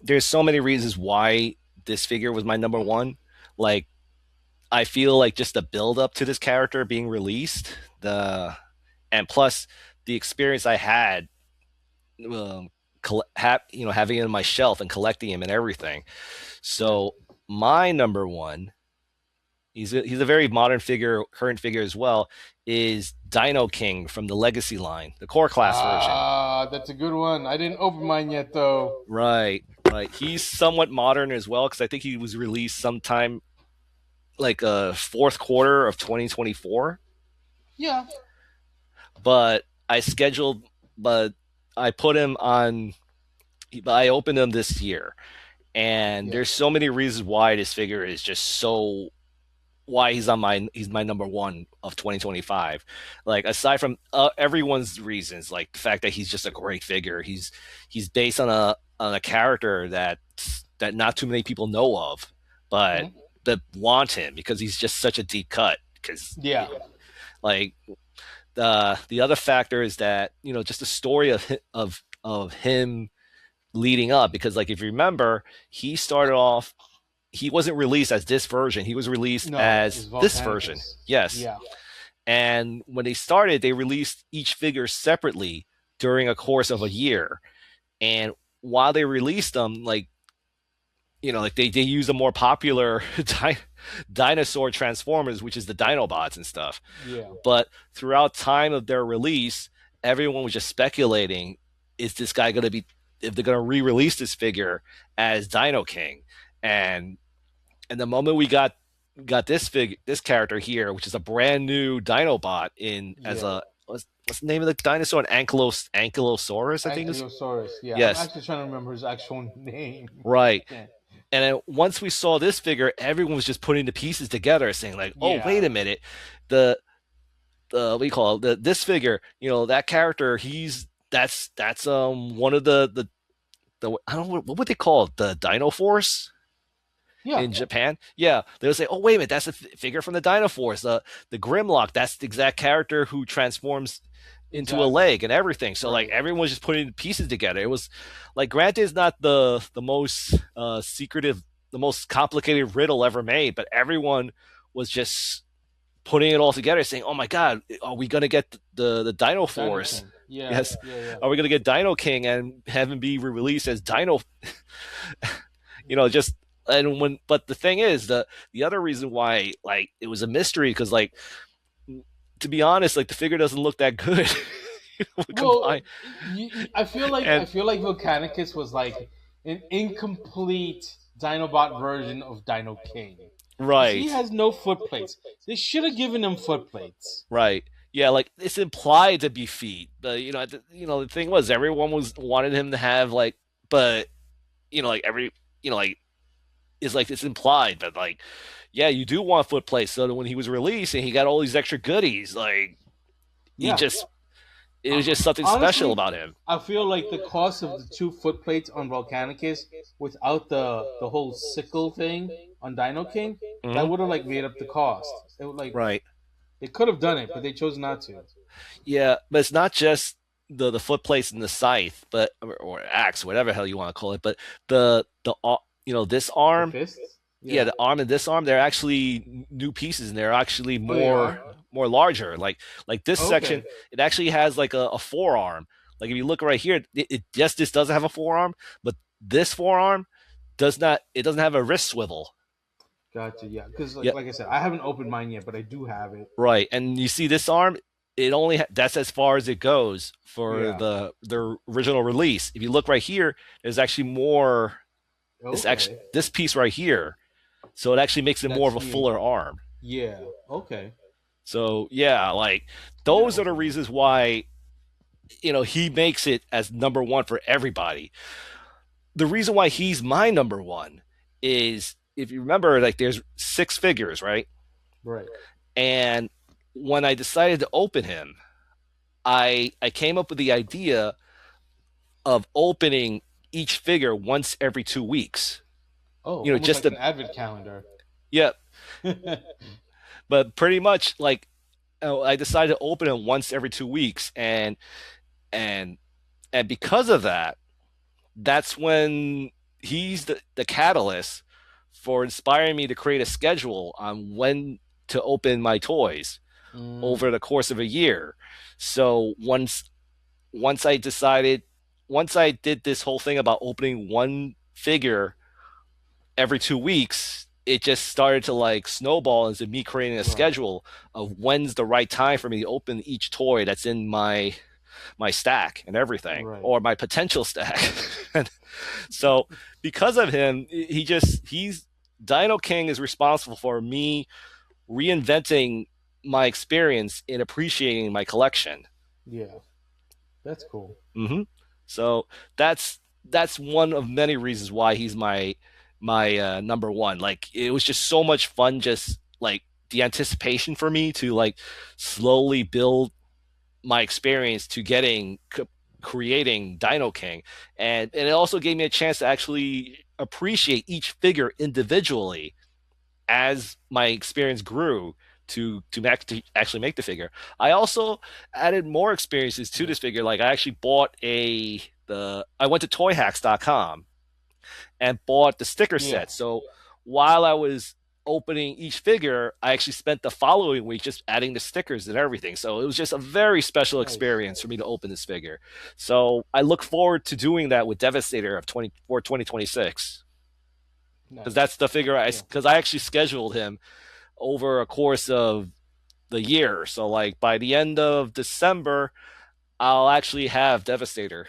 there's so many reasons why this figure was my number one. Like, I feel like just the build up to this character being released, and plus the experience I had, having it on my shelf and collecting him and everything. Yeah. So my number one, he's a very modern figure, current figure as well, is Dino King from the Legacy line, the core class version. Ah, that's a good one. I didn't open mine yet, though. Right, right. He's somewhat modern as well because I think he was released sometime like fourth quarter of 2024. Yeah. But I scheduled, but I put him on. I opened him this year, and Yeah. there's so many reasons why this figure is just so why he's my number one of 2025. Like aside from everyone's reasons, like the fact that he's just a great figure. He's based on a character that not too many people know of, but Mhm. that want him because he's just such a deep cut. Because Yeah. like the other factor is that just the story of him leading up, because like if you remember, he started off, he wasn't released as this version, he was released No, as it's this version. Volcanicus. Yes. Yeah. And when they started, they released each figure separately during a course of a year. And while they released them, like like they use a more popular dinosaur transformers, which is the Dinobots and stuff. Yeah. But throughout time of their release, everyone was just speculating, is this guy going to be, if they're going to re-release this figure as Dino King? And the moment we got this character here, which is a brand new Dinobot in as Yeah. a what's the name of the dinosaur? An Ankylosaurus, I think is. Ankylosaurus. Yeah. I'm Yes, actually trying to remember his actual name. right. Yeah. And then once we saw this figure, everyone was just putting the pieces together, saying like, "Oh, Yeah. wait a minute, the what do you call it? This figure, that character, that's one of the I don't know what would they call it, the Dino Force Yeah. in Japan. Yeah, they would say, "Oh, wait a minute, that's a figure from the Dino Force, the Grimlock. That's the exact character who transforms into a Exactly. leg and everything." So like Right. everyone was just putting pieces together. It was like, granted, it's not the most secretive, the most complicated riddle ever made, but everyone was just putting it all together, saying, "Oh my God, are we gonna get the Dino Dino Force? King. Yeah. Yes, Yeah. Yeah. are we gonna get Dino King and have him be re-released as Dino?" Just but the thing is, the other reason why like it was a mystery, because like, to be honest, like the figure doesn't look that good. Well, Combined I and feel like Volcanicus was like an incomplete Dinobot version of Dino King because he right, has no foot plates. They should have given him foot plates. right, yeah, like it's implied to be feet, but the thing was, everyone was wanted him to have like, but like every like, is like it's implied, but like, yeah, you do want foot plates. So that when he was released and he got all these extra goodies, like he Yeah. just it was just something special Honestly, about him. I feel like the cost of the two foot plates on Volcanicus without the whole sickle thing on Dino King, that Hmm. would have like made up the cost. It would like Right. they could have done it, but they chose not to. Yeah, but it's not just the foot plates and the scythe, but or axe, whatever the hell you want to call it. But the this The arm, fists? yeah, Yeah. the arm and this arm, they're actually new pieces, and they're actually Oh, they are? more larger. Like this section, Okay. it actually has like a forearm. Like if you look right here, it yes, this doesn't have a forearm, but this forearm does not. It doesn't have a wrist swivel. Gotcha. Yeah. Because, Yeah, like I said, I haven't opened mine yet, but I do have it. right. And you see this arm, that's as far as it goes for Yeah. the original release. If you look right here, there's actually more. Okay. This piece right here, so it actually makes it more of That's a me. fuller arm. Yeah. Okay. So yeah, like Yeah. those are the reasons why he makes it as number one for everybody. The reason why he's my number one is if you remember, like there's six figures, right? Right. And when I decided to open him, I came up with the idea of opening each figure once every 2 weeks. Oh, almost Just like to an advent calendar. yeah, but pretty much like I decided to open him once every 2 weeks, and and because of that, that's when he's the catalyst for inspiring me to create a schedule on when to open my toys Mm, over the course of a year. So once I decided, once I did this whole thing about opening one figure every 2 weeks, it just started to like snowball into me creating a right. schedule of when's the right time for me to open each toy that's in my stack and everything, Right. or my potential stack. So because of him, he's Dino King is responsible for me reinventing my experience in appreciating my collection. Yeah. That's cool. Hmm. So that's one of many reasons why he's my number one. Like it was just so much fun, just like the anticipation for me to like slowly build my experience to creating Dino King, and it also gave me a chance to actually appreciate each figure individually as my experience grew to actually make the figure. I also added more experiences to Yeah. this figure. Like I actually bought I went to toyhacks.com and bought the sticker Yeah. set. So while I was opening each figure, I actually spent the following week just adding the stickers and everything. So it was just a very special Nice. experience for me to open this figure. So I look forward to doing that with Devastator of 2026, because Nice. that's the figure Yeah. because I actually scheduled him over a course of the year. So like by the end of December, I'll actually have Devastator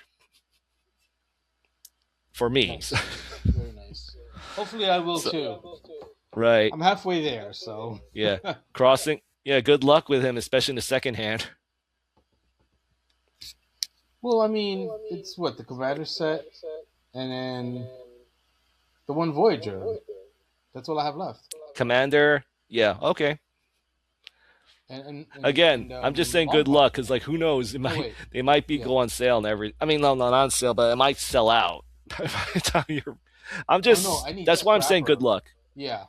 for me. Nice. Very nice. Hopefully, I will So, too. right. I'm halfway there, so. Yeah. Crossing. Yeah, good luck with him, especially in the second hand. Well, I mean, it's what the Commander set, and then the one Voyager. That's all I have left. Commander. Yeah, okay. And Again, I'm just saying good luck Empire. because like who knows, Oh wait, they might be yeah. go on sale and every. I mean, no, not on sale, but it might sell out by the time you're. I'm Oh no, just. I need That's why I'm saying good Scrapper. luck. Yeah, That's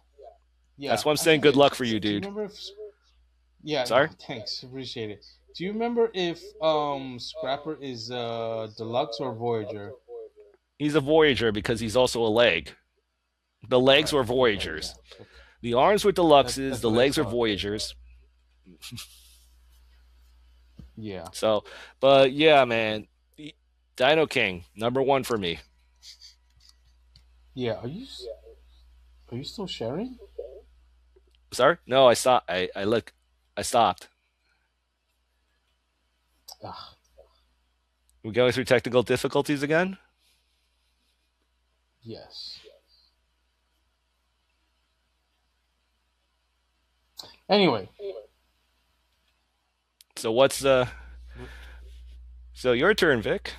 yeah. why I'm I saying good forget. luck for you, Do you dude. remember if? Yeah, no, Sorry. thanks, appreciate it. Do you remember if Scrapper is deluxe or Voyager? He's a Voyager because he's also a leg. The legs Right. were Okay. Yeah. Voyagers. The arms were Deluxes. That's The what I legs are thought. Voyagers. Yeah. So, but yeah, man, Dino King number one for me. Yeah. Are you still sharing? Sorry, no, I stopped. I look, I stopped. Ah, We're going through technical difficulties again. yes. Anyway. So what's so your turn, Vic?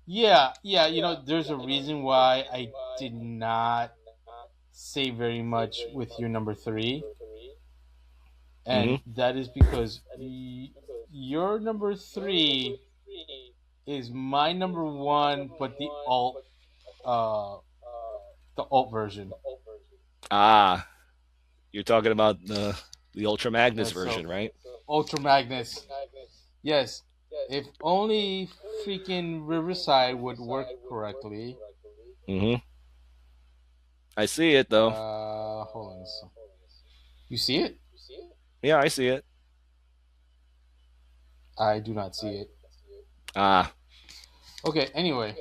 Yeah. Yeah. There's a reason why I did not say very much with your number three, and Mm-hmm. that is because your number three is my number one, but uh, the alt version. Ah, you're talking about the Ultra Magnus So version, right? Ultra Magnus, yes. If only freaking Riverside would work correctly. Mm-hmm. I see it though. Hold on. You see it? Yeah, I see it. I do not see it. Ah, Okay. Anyway.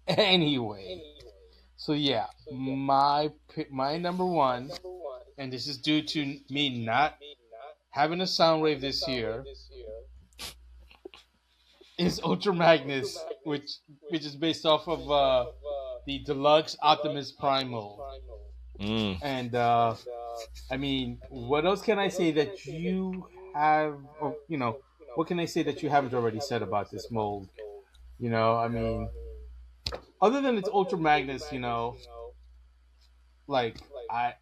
Anyway. So yeah, my number one, and this is due to me not having a sound wave this year, is Ultra Magnus, which is based off of the deluxe Optimus Prime mold. mm. And I mean, what else can I say that you have, or what can I say that you haven't already said about this mold? I mean, other than its Ultra Magnus, like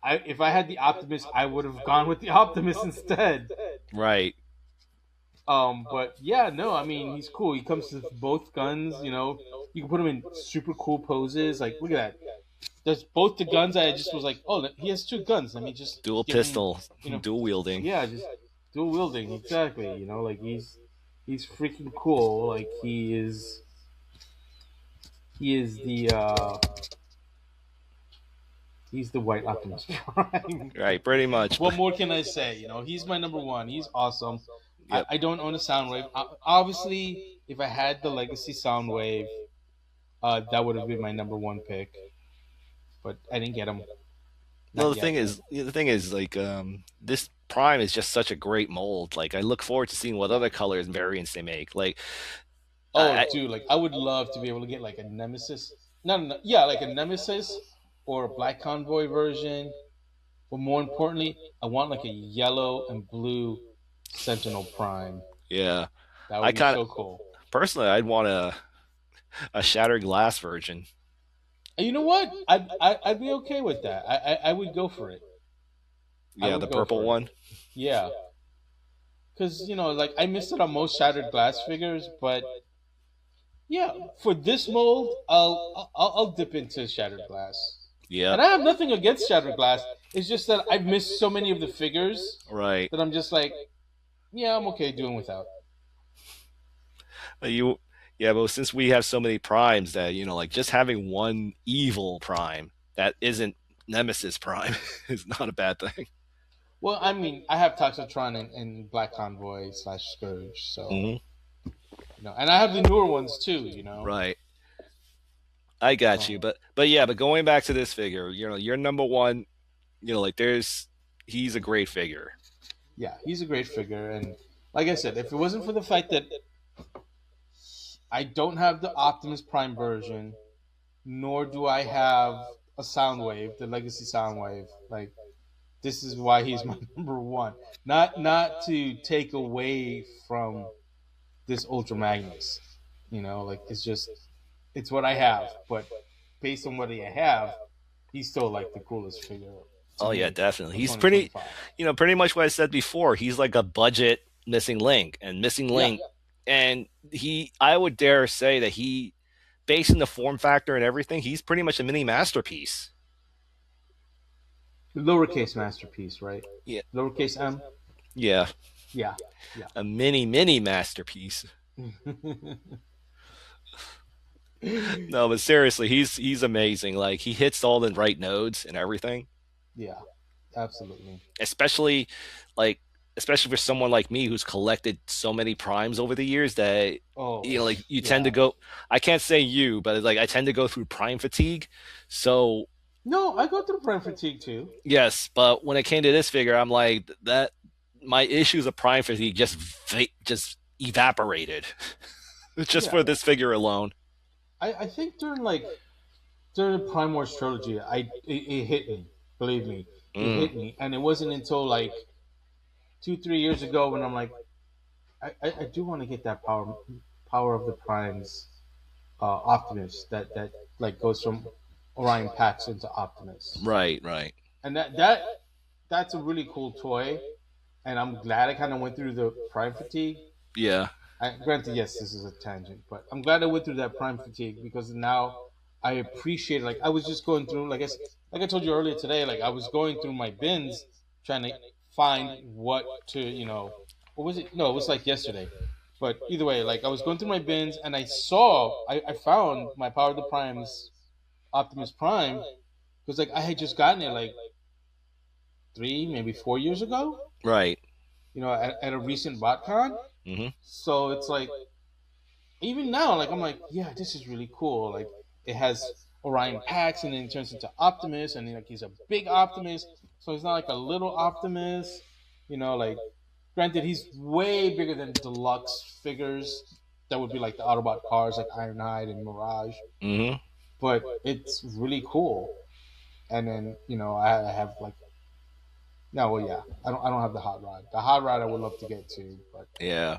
if I had the Optimus, I would have gone with the Optimus instead. Right. But yeah, no, I mean he's cool. He comes with both guns. You can put him in super cool poses. Like look at that. There's both the guns. I just was like, oh, he has two guns. Let me just Dual give him, pistol, dual wielding. yeah, just dual wielding. Exactly. Like he's freaking cool. Like he is he's the white Optimus Prime. Right, pretty much. What more can I say? He's my number one. He's awesome. I, Yep. I don't own a Soundwave. Obviously, if I had the Legacy Soundwave, that would have been my number one pick. But I didn't get him. Well, Not yet. the thing is, like, this Prime is just such a great mold. Like, I look forward to seeing what other colors and variants they make. Like, Oh, dude, like I would love to be able to get like a Nemesis. No, yeah, like a Nemesis or a Black Convoy version. But more importantly, I want like a yellow and blue Sentinel Prime. yeah, That I would be kind of so cool. personally, I'd want a shattered glass version. And you know what? I'd be okay with that. I would go for it. I Yeah, the would go purple for it. one. Yeah, because like I missed it on most Shattered Glass figures, but yeah, for this mold, I'll dip into Shattered Glass. Yep. And I have nothing against Shattered Glass. It's just that I've missed so many of the figures Right. that I'm just like, yeah, I'm okay doing without. You. Yeah, but since we have so many primes that like just having one evil prime that isn't Nemesis Prime is not a bad thing. Well, I mean, I have Toxotron and Black Convoy / Scourge, so Hmm. and I have the newer ones too. Right. I got you, So but yeah, but going back to this figure, your number one, like he's a great figure. yeah, he's a great figure, and like I said, if it wasn't for the fact that I don't have the Optimus Prime version, nor do I have a Soundwave, the Legacy Soundwave. Like this is why he's my number one. Not to take away from this Ultra Magnus. Like it's what I have. But based on what I have, he's still like the coolest figure to Oh yeah, me definitely. of He's pretty, 2025. pretty much what I said before. He's like a budget missing link, and missing Yeah, link, and I would dare say that based on the form factor and everything, he's pretty much a mini masterpiece. lowercase masterpiece, right? Yeah, Lowercase M. yeah, Yeah, yeah. a mini masterpiece. No, but seriously, he's amazing. Like he hits all the right nodes and everything. Yeah, absolutely. Especially, like especially for someone like me who's collected so many primes over the years that Oh, like you tend to yeah. go. I can't say you, but like I tend to go through prime fatigue. So No, I go through prime fatigue too. yes, but when it came to this figure, I'm like that. My issues of prime fatigue just evaporated just Yeah, for this figure alone. I think during the Prime Wars trilogy, it hit me. Believe me, it Mm, hit me, and it wasn't until like 2 3 years ago when I'm like, I do want to get that power of the Primes Optimus that like goes from Orion Pax into Optimus, right, right. and that's a really cool toy, and I'm glad I kind of went through the Prime fatigue. Yeah, Granted, yes, this is a tangent, but I'm glad I went through that Prime fatigue because now I appreciate. Like I was just going through, like I told you earlier today, like I was going through my bins trying to find what to or was it? No, it was like yesterday. But either way, like I was going through my bins and I found my Power of the Primes Optimus Prime because like I had just gotten it like 3, maybe 4 years ago. Right. At a recent BotCon. Hmm. So it's like even now, like I'm like, yeah, this is really cool. Like it has Orion Pax, and then it turns into Optimus, and then, like he's a big Optimus, so he's not like a little Optimus. Like granted, he's way bigger than deluxe figures that would be like the Autobot cars, like Ironhide and Mirage. Hmm. But it's really cool. And then I have like no, well, yeah, I don't have the hot rod. The hot rod I would love to get to, but Yeah.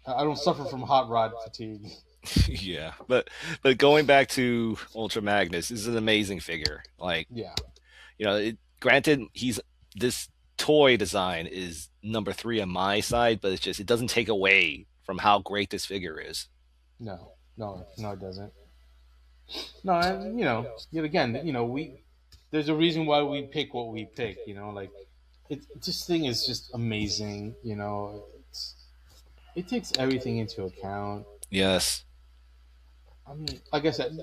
I don't suffer from hot rod fatigue. Yeah. But going back to Ultra Magnus, this is an amazing figure. Like, Yeah, granted, this toy design is number 3 on my side, but it doesn't take away from how great this figure is. no, no, no, it doesn't. No, and yet again, we there's a reason why we pick what we pick. Like this thing is just amazing. It takes everything into account. Yes. I mean, like I said,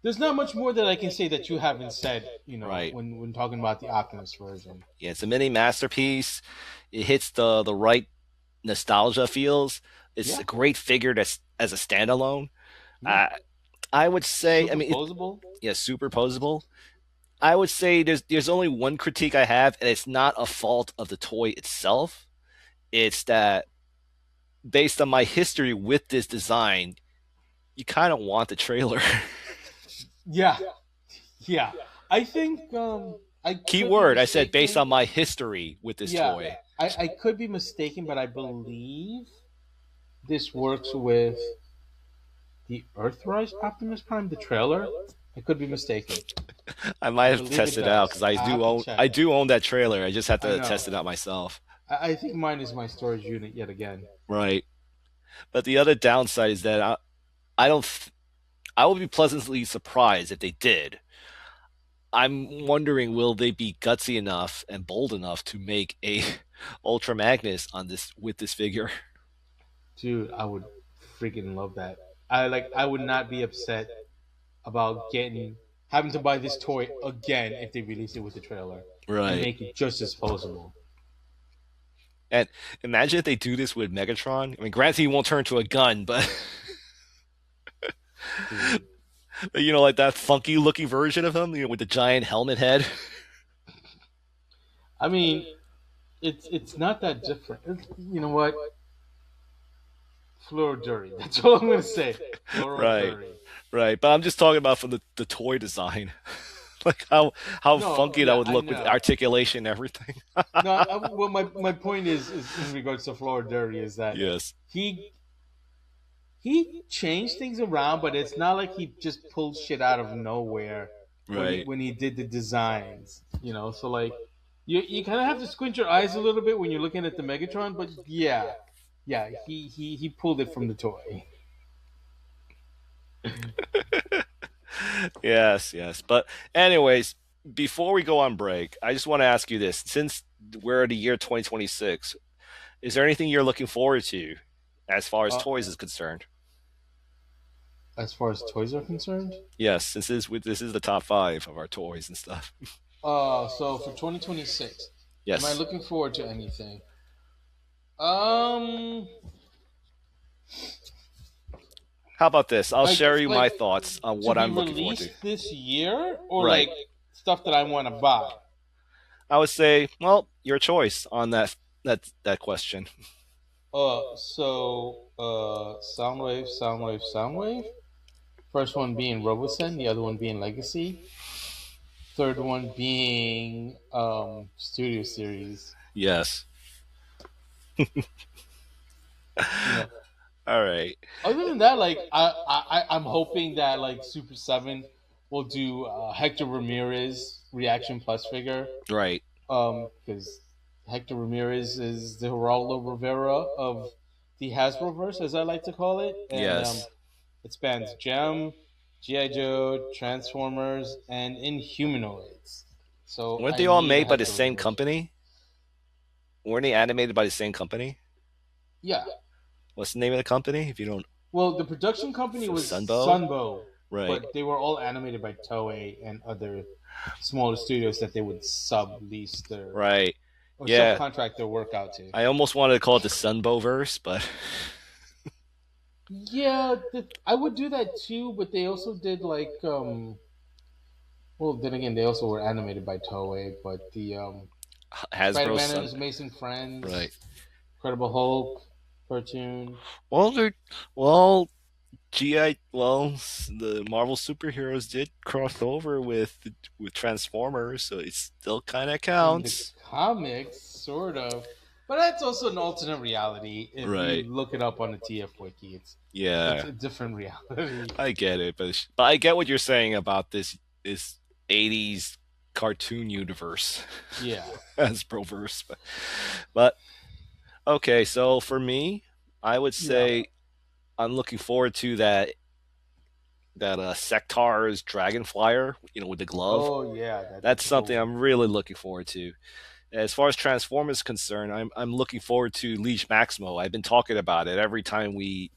there's not much more that I can say that you haven't said. Right. When talking about the Optimus version. Yeah, it's a mini masterpiece. It hits the right nostalgia feels. It's Yeah, a great figure that's as a standalone. yeah, Uh, I would say, I mean, superposable. yeah, superposable. I would say there's only one critique I have, and it's not a fault of the toy itself. It's that based on my history with this design, you kind of want the trailer. Yeah, yeah. I think I could be Keyword, I said based mistaken. on my history with this Yeah, toy. I could be mistaken, but I believe this works with the Earthrise Optimus Prime, the trailer. I could be mistaken. I might I have to believe test it it out does. because I I do have to own check. I do own that trailer. I just have I to test know. it out myself. I think mine is my storage unit yet again. Right. But the other downside is that I don't. I would be pleasantly surprised if they did. I'm wondering, will they be gutsy enough and bold enough to make a Ultra Magnus on this with this figure? Dude, I would freaking love that. I would not be upset about getting having to buy this toy again if they release it with the trailer and Right. make it just as posable. And imagine if they do this with Megatron. I mean, granted, he won't turn to a gun, but Dude. like that funky looking version of him, with the giant helmet head. I mean, it's not that different. You know what? Fluoriduri. That's all I'm gonna say. Right. Fluoriduri. Right. But I'm just talking about from the toy design. Like how No, funky that yeah, would I look with know. articulation and everything. No, well, my point is in regards to Fluoriduri is that Yes. he he changed things around, but it's not like he just pulled shit out of nowhere Right. when he did the designs. So like you kind of have to squint your eyes a little bit when you're looking at the Megatron, but yeah, yeah, he pulled it from the toy. Yes, yes. But anyways, before we go on break, I just want to ask you this. Since we're in the year 2026, is there anything you're looking forward to as far as Uh, toys is concerned? as far as toys are concerned, Yes, since this is the top 5 of our toys and stuff. so for 2026, am I Yes. looking forward to anything? Um, How about this? I'll like share you like my thoughts on to what be I'm looking forward to. released this year, or Right. like stuff that I want to buy. I would say, well, your choice on that question. Soundwave, Soundwave, Soundwave. First one being Robosen, the other one being Legacy. Third one being Studio Series. Yes. You know, All right. Other than that, like I'm hoping that like Super Seven will do Hector Ramirez Reaction Plus figure. Right. Because Hector Ramirez is the Geraldo Rivera of the Hasbroverse, as I like to call it, and Yes. it spans Gem, GI Joe, Transformers, and Inhumanoids. So Weren't I they all need a made by the Hector same Ramirez figure. company? Weren't they animated by the same company? Yeah. What's the name of the company? If you don't, Well, the production company was Sunbow, Sunbow, right? but they were all animated by Toei and other smaller studios that they would sublease their Right. or Yeah. subcontract their work out to. I almost wanted to call it the Sunbowverse, but Yeah, I would do that too, but they also did like well, then again, they also were animated by Toei, but the Hasbro Spider-Man and Sun. His Amazing Right. Friends, Incredible Hulk cartoon. Well, they're well, GI. Well, the Marvel superheroes did cross over with Transformers, so it still kind of In the counts. comics, sort of, but that's also an alternate reality. If you Right. look it up on the TF wiki, it's Yeah, a different reality. I get it, but I get what you're saying about this 80s cartoon universe, Yeah, Hasbroverse. But okay, so for me, I would yeah. say I'm looking forward to that Sectar's Dragon Flyer, with the glove. Oh yeah, that'd be That's something cool. I'm really looking forward to. As far as Transformers is concerned, I'm looking forward to Leech Maximo. I've been talking about it every time we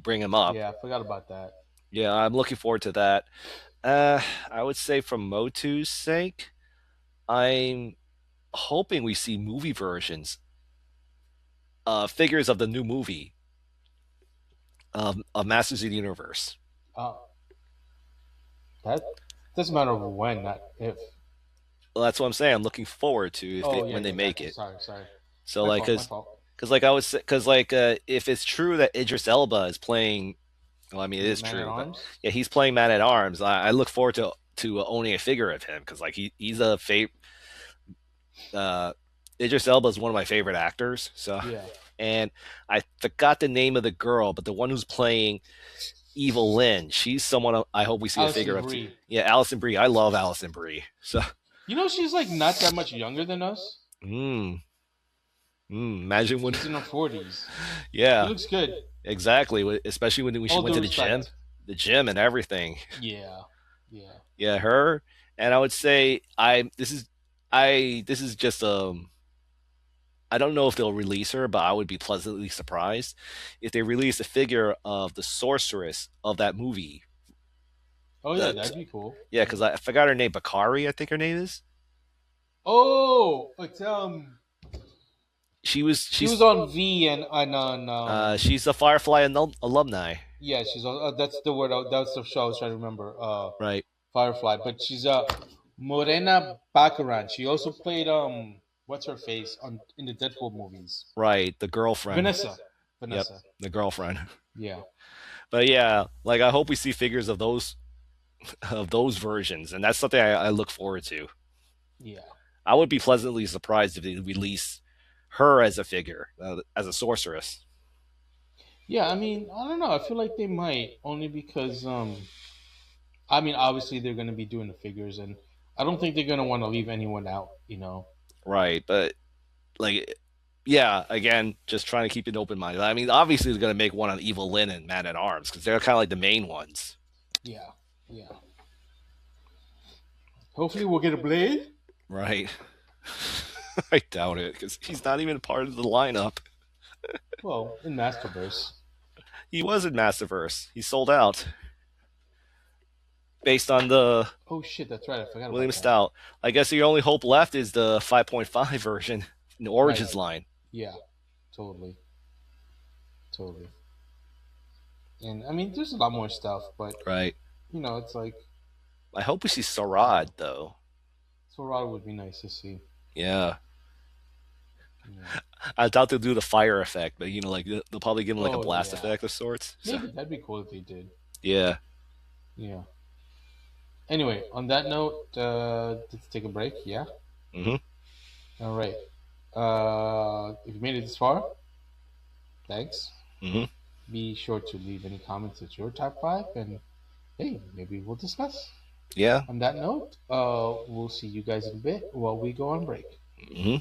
bring him up. Yeah, I forgot about that. Yeah, I'm looking forward to that. Uh, I would say for Motu's sake, I'm hoping we see movie versions, figures of the new movie of Masters of the Universe. Uh, that doesn't matter when, not if. Well, that's what I'm saying. I'm looking forward to if they Oh yeah, when they yeah, make gotcha. it. Sorry. So My like, fault. My cause, fault. cause like I was, cause like if it's true that Idris Elba is playing, well, I mean it is Man at true, but Arms. yeah, he's playing Man at Arms. I look forward to owning a figure of him because like he's a favorite. Uh, Idris Elba is one of my favorite actors. So, Yeah. and I forgot the name of the girl, but the one who's playing Evil Lynn, she's someone I hope we see a figure Alison of too. Brie. Yeah, Alison Brie. I love Alison Brie. So, You know she's like not that much younger than us. mm, imagine when, She's in her 40s. She yeah, looks good. exactly. Especially when she All went due to respect. the gym and everything. Yeah. Yeah. Yeah, her. And I would say this is just I don't know if they'll release her, but I would be pleasantly surprised if they release a figure of the sorceress of that movie. Oh yeah, The, that'd be cool. yeah, because I forgot her name. Bakari, I think her name is. Oh, it's She was she was on V and on she's a Firefly alumni, yeah, she's on that's the word that's the show I was trying to remember. right? Firefly, but she's Morena Baccaran. She also played what's her face on in the Deadpool movies. Right, the girlfriend. Vanessa. Yep, Vanessa. the girlfriend. Yeah. But yeah, like I hope we see figures of those versions, and that's something I look forward to. Yeah. I would be pleasantly surprised if they release her as a figure, as a sorceress. Yeah, I mean, I don't know. I feel like they might only because I mean, obviously they're going to be doing the figures and I don't think they're going to want to leave anyone out, you know. Right, but like, yeah, again, just trying to keep an open mind. I mean, obviously they're going to make one on Evil Lynn and Man at Arms because they're kind of like the main ones. Yeah. Yeah. Hopefully we'll get a Blade. Right. I doubt it because he's not even part of the lineup. Well, in Masterverse. He was in Masterverse. He sold out based on the Oh shit, that's right. I forgot William about that. Stout. I guess the only hope left is the 5.5 version in the Origins Right. line. Yeah. Totally. Totally. And I mean, there's a lot more stuff, but Right. you know, it's like I hope we see Sarad though. Sorada would be nice to see. Yeah. Yeah. I doubt they'll do the fire effect, but like they'll probably give him like a Oh blast yeah. effect of sorts. So, Maybe that'd be cool if they did. yeah. Yeah. Anyway, on that note, let's take a break. Yeah. Hmm. All right. If you made it this far, thanks. Hmm. Be sure to leave any comments at your top five, and hey, maybe we'll discuss. Yeah. On that note, we'll see you guys in a bit while we go on break. Hmm.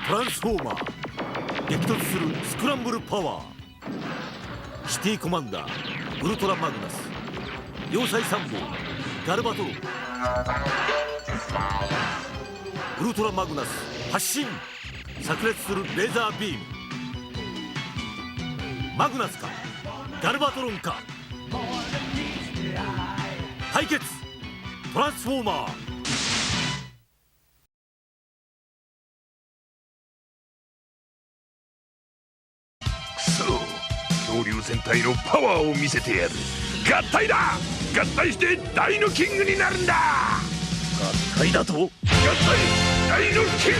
トランスフォーマー激突するスクランブルパワーシティコマンダーウルトラマグナス要塞参謀ガルバトロウルトラマグナス発進。炸裂するレーザービーム。マグナスかガルバトロンか。対決トランスフォーマー。くそ、恐竜戦隊のパワーを見せてやる。合体だ。合体して大のキングになるんだ。合体だと。合体大のキング。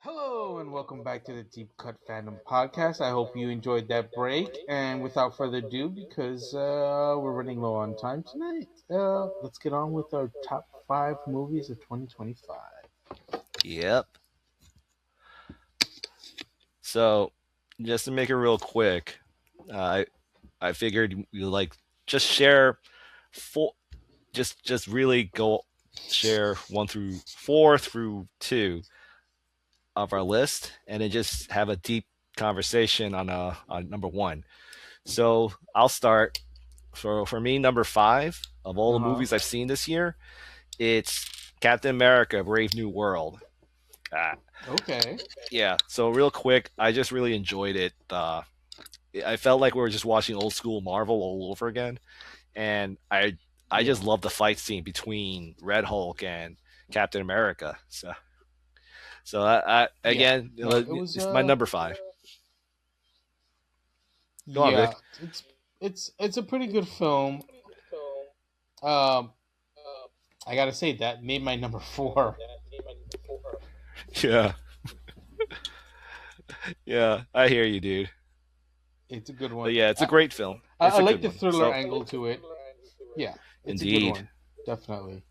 Hello and welcome back to the Deep Cut Fandom Podcast. I hope you enjoyed that break. And without further ado, because we're running low on time tonight, let's get on with our top 5 movies of 2025. Yep. So, just to make it real quick, I figured you just share just really go share 1 through 4 through 2 of our list, and then just have a deep conversation on number 1. So I'll start. For me, number 5 of all the movies I've seen this year, it's Captain America: Brave New World. Okay. Yeah. So real quick, I just really enjoyed it. I felt like we were just watching old school Marvel all over again, and I just love the fight scene between Red Hulk and Captain America. So again, it's my number 5. Go on, Vic. It's a pretty good film. I gotta say that made my number 4. Yeah. Yeah, I hear you, dude. It's a good one. But yeah, it's a great film. I like the thriller angle to it. Yeah, it's Indeed. a good one. Definitely.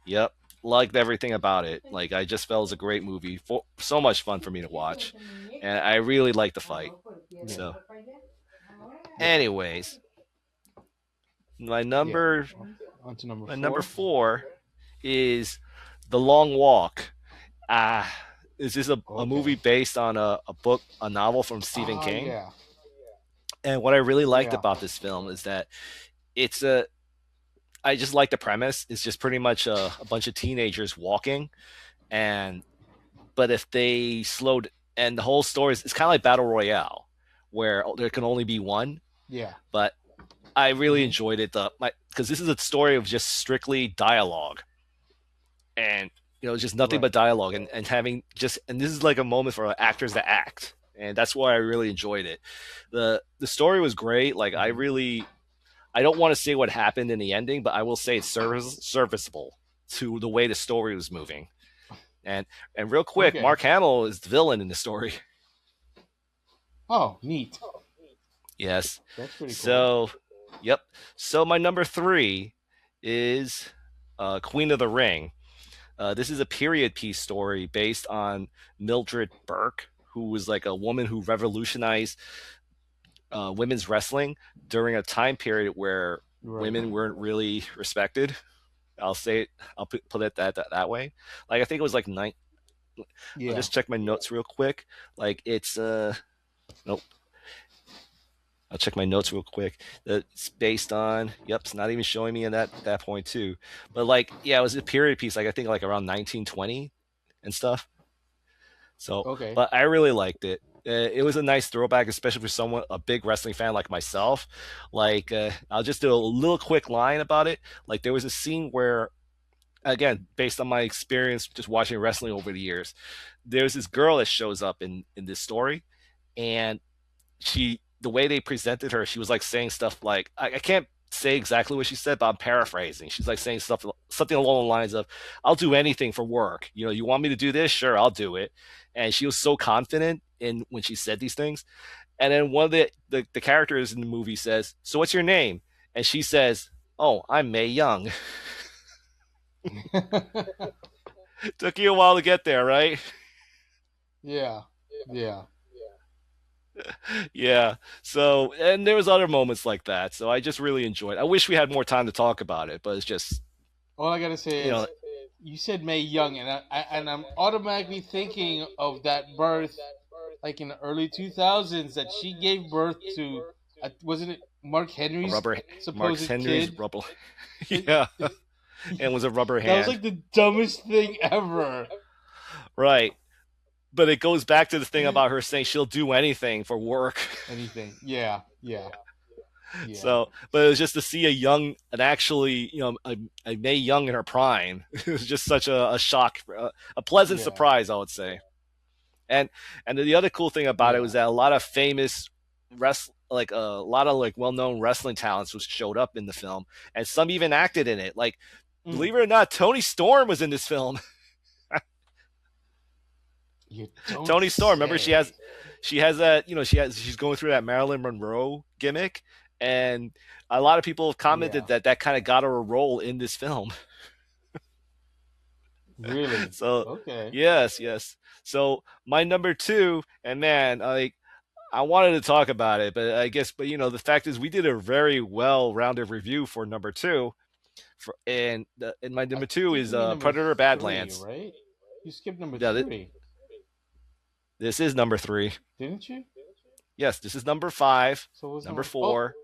Yep. Liked everything about it. I just felt it was a great movie. So much fun for me to watch. And I really liked the fight. So, anyways, my number 4 is The Long Walk. Is this a movie based on a novel from Stephen King? Yeah. And what I really liked about this film is that I just like the premise. It's just pretty much a bunch of teenagers walking, but if they slowed, and the whole story it's kind of like Battle Royale, where there can only be one. Yeah. But I really enjoyed it because this is a story of just strictly dialogue, and just nothing but dialogue, and having and this is like a moment for actors to act, and that's why I really enjoyed it. The story was great. I don't want to say what happened in the ending, but I will say it's serviceable to the way the story was moving. And real quick, Mark Hamill is the villain in the story. Oh, neat. Yes. That's pretty cool. So, yep. So my number 3 is Queen of the Ring. This is a period piece story based on Mildred Burke, who was like a woman who revolutionized women's wrestling during a time period where women weren't really respected. I'll put it that way. I think it was I'll just check my notes real quick. It's nope. I'll check my notes real quick. It's based on. Yep, it's not even showing me in that point too. But it was a period piece. I think around 1920 and stuff. So, but I really liked it. It was a nice throwback, especially for a big wrestling fan like myself. I'll just do a little quick line about it. There was a scene where, again, based on my experience just watching wrestling over the years, there's this girl that shows up in this story, and the way they presented her, she was saying stuff I can't say exactly what she said, but I'm paraphrasing. She's saying something along the lines of, "I'll do anything for work. You want me to do this? Sure, I'll do it." And she was so confident in when she said these things. And then one of the characters in the movie says, "So what's your name?" And she says, "Oh, I'm Mae Young." Took you a while to get there, right? Yeah. Yeah. So, and there was other moments like that. So I just really enjoyed it. I wish we had more time to talk about it, but it's just All I gotta say You know, is, you said Mae Young, and I'm automatically thinking of that birth, like in the early 2000s, that she gave birth to, wasn't it Mark Henry's rubber Mark supposed Henry's kid? rubber. It, Yeah, and it was a rubber that was hand, like the dumbest thing ever. right? But it goes back to the thing about her saying she'll do anything for work. Anything? Yeah, yeah, yeah, So, but it was just to see an actually, a Mae Young in her prime. It was just such a shock, a pleasant yeah, surprise, I would say. And the other cool thing about it yeah. was that a lot of famous like a lot of like well-known wrestling talents was showed up in the film, and some even acted in it. Like, Mm. believe it or not, Tony Storm was in this film. You don't Tony Storm, remember say. she has that, she's going through that Marilyn Monroe gimmick, and a lot of people have commented Yeah. that kind of got her a role in this film. Really? So Okay. yes. So my number two, and man, I wanted to talk about it, but I guess, but the fact is, we did a very well-rounded review for number two, and my I number two think is you mean number Predator three, Badlands. right? You skipped number Yeah, three, this is number three. didn't you? Yes, this is number five, So what was number number? four,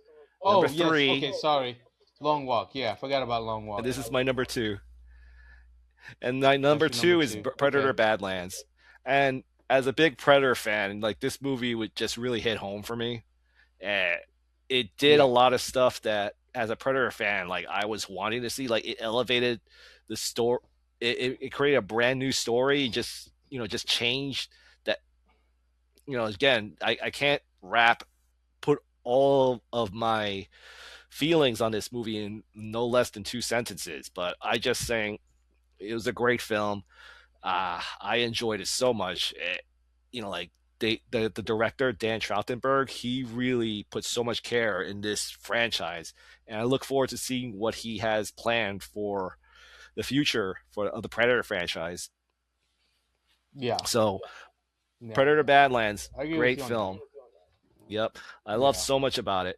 Oh, number yes. three, Okay, sorry. Long Walk. Yeah, I forgot about Long and Walk. this is my number two. And my number That's your number two is two. Predator Okay. Badlands. And as a big Predator fan, like, this movie would just really hit home for me. It did a Yeah. lot of stuff that, as a Predator fan, like, I was wanting to see. Like, it elevated the story. It created a brand new story. Just changed that. Again, I can't put all of my feelings on this movie in no less than 2 sentences. But I just saying, it was a great film. I enjoyed it so much. Like, the director Dan Trachtenberg, he really put so much care in this franchise, and I look forward to seeing what he has planned for the future of the Predator franchise. Yeah. So, Yeah. Predator Badlands, I agree with great you on film. Yep, I love Yeah. so much about it.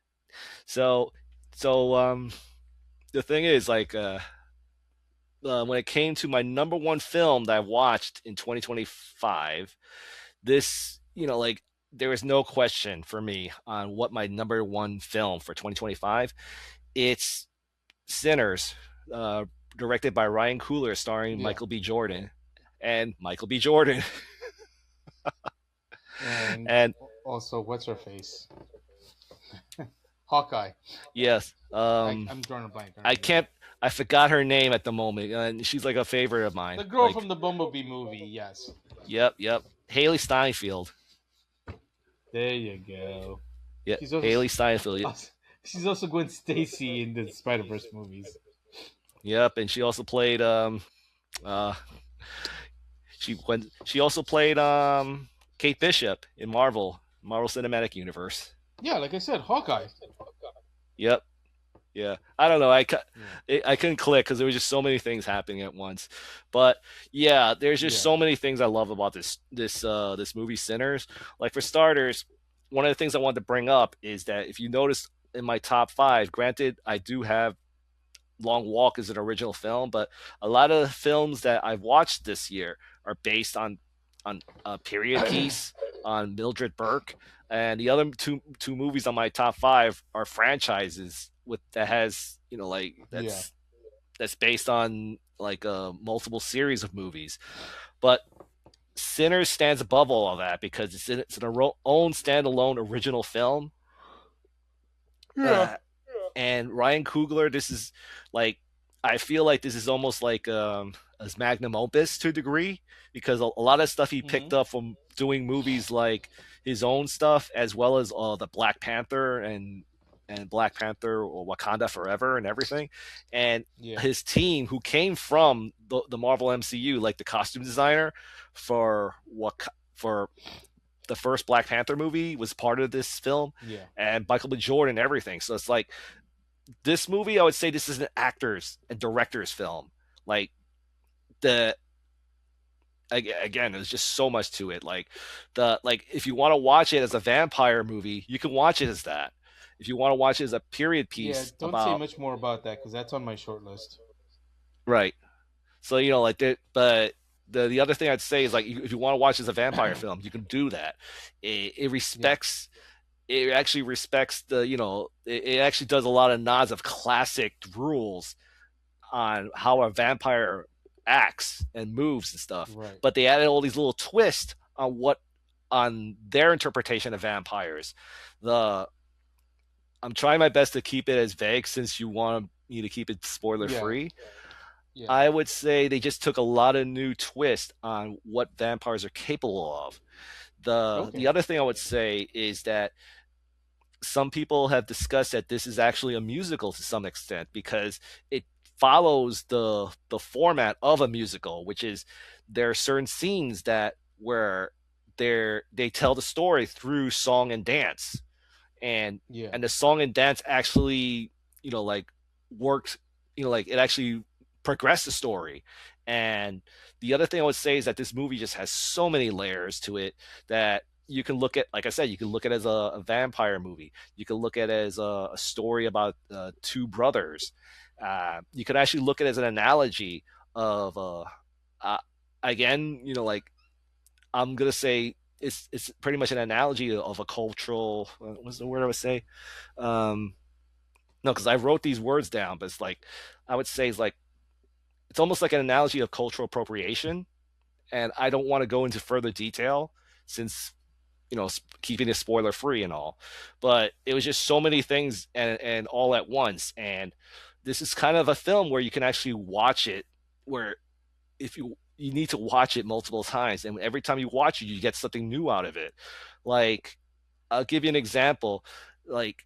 So, the thing is, like, when it came to my number one film that I watched in 2025, this, like, there is no question for me on what my number one film for 2025. It's Sinners, directed by Ryan Coogler, starring Yeah. Michael B. Jordan. And Michael B. Jordan. And And also, what's her face? Hawkeye. yes, I'm drawing a blank. on her I name. can't. I forgot her name at the moment, and she's like a favorite of mine. The girl Like, from the Bumblebee movie. Yes. yep. Haley Steinfeld. There you go. Yeah, She's also, Haley Steinfeld. she's also Gwen Stacy in the Spider-Verse movies. Yep, and she also played uh she also played Kate Bishop in Marvel Cinematic Universe. Yeah, like I said, Hawkeye. Yep. Yeah. I don't know. I Yeah. I couldn't click because there was just so many things happening at once. But yeah, there's just Yeah. so many things I love about this movie, Sinners. Like, for starters, one of the things I wanted to bring up is that, if you notice in my top five, granted, I do have Long Walk as an original film, but a lot of the films that I've watched this year are based on a period piece on Mildred Burke, and the other two movies on my top five are franchises that has, like, that's based on, like, a multiple series of movies. But Sinners stands above all of that because it's an own standalone original film. Yeah. And Ryan Coogler, this is, like, I feel like this is almost like as magnum opus to a degree, because a lot of stuff he picked up from doing movies like his own stuff, as well as the Black Panther and Black Panther or Wakanda Forever and everything. And his team, who came from the Marvel MCU, like the costume designer for the first Black Panther movie, was part of this film. Yeah. And Michael B. Jordan and everything. So it's like, this movie, I would say this is an actors and directors film. Like, again, there's just so much to it. Like, if you want to watch it as a vampire movie, you can watch it as that. If you want to watch it as a period piece, Yeah, don't say much more about that, because that's on my short list. Right. So like but the other thing I'd say is like if you want to watch as a vampire film, you can do that. It Yeah. respects. It actually respects the it actually does a lot of nods of classic rules on how a vampire acts and moves and stuff. Right. But they added all these little twists on their interpretation of vampires. The I'm trying my best to keep it as vague since you want me to keep it spoiler Yeah. free. Yeah. I would say they just took a lot of new twists on what vampires are capable of. The Okay. other thing I would say is that some people have discussed that this is actually a musical to some extent because it follows the format of a musical, which is there are certain scenes that where they tell the story through song and dance, and Yeah. the song and dance actually like worked, like it actually progressed the story. And the other thing I would say is that this movie just has so many layers to it that you can look at, like I said, you can look at it as a vampire movie, you can look at it as a story about two brothers, you could actually look at it as an analogy of uh, again, like I'm gonna say it's pretty much an analogy of a cultural. What's the word I would say? Um, no, because I wrote these words down, but it's like I would say it's almost like an analogy of cultural appropriation, and I don't want to go into further detail since keeping it spoiler free and all. But it was just so many things and all at once, and this is kind of a film where you can actually watch it where if you need to watch it multiple times, and every time you watch it you get something new out of it. Like I'll give you an example. Like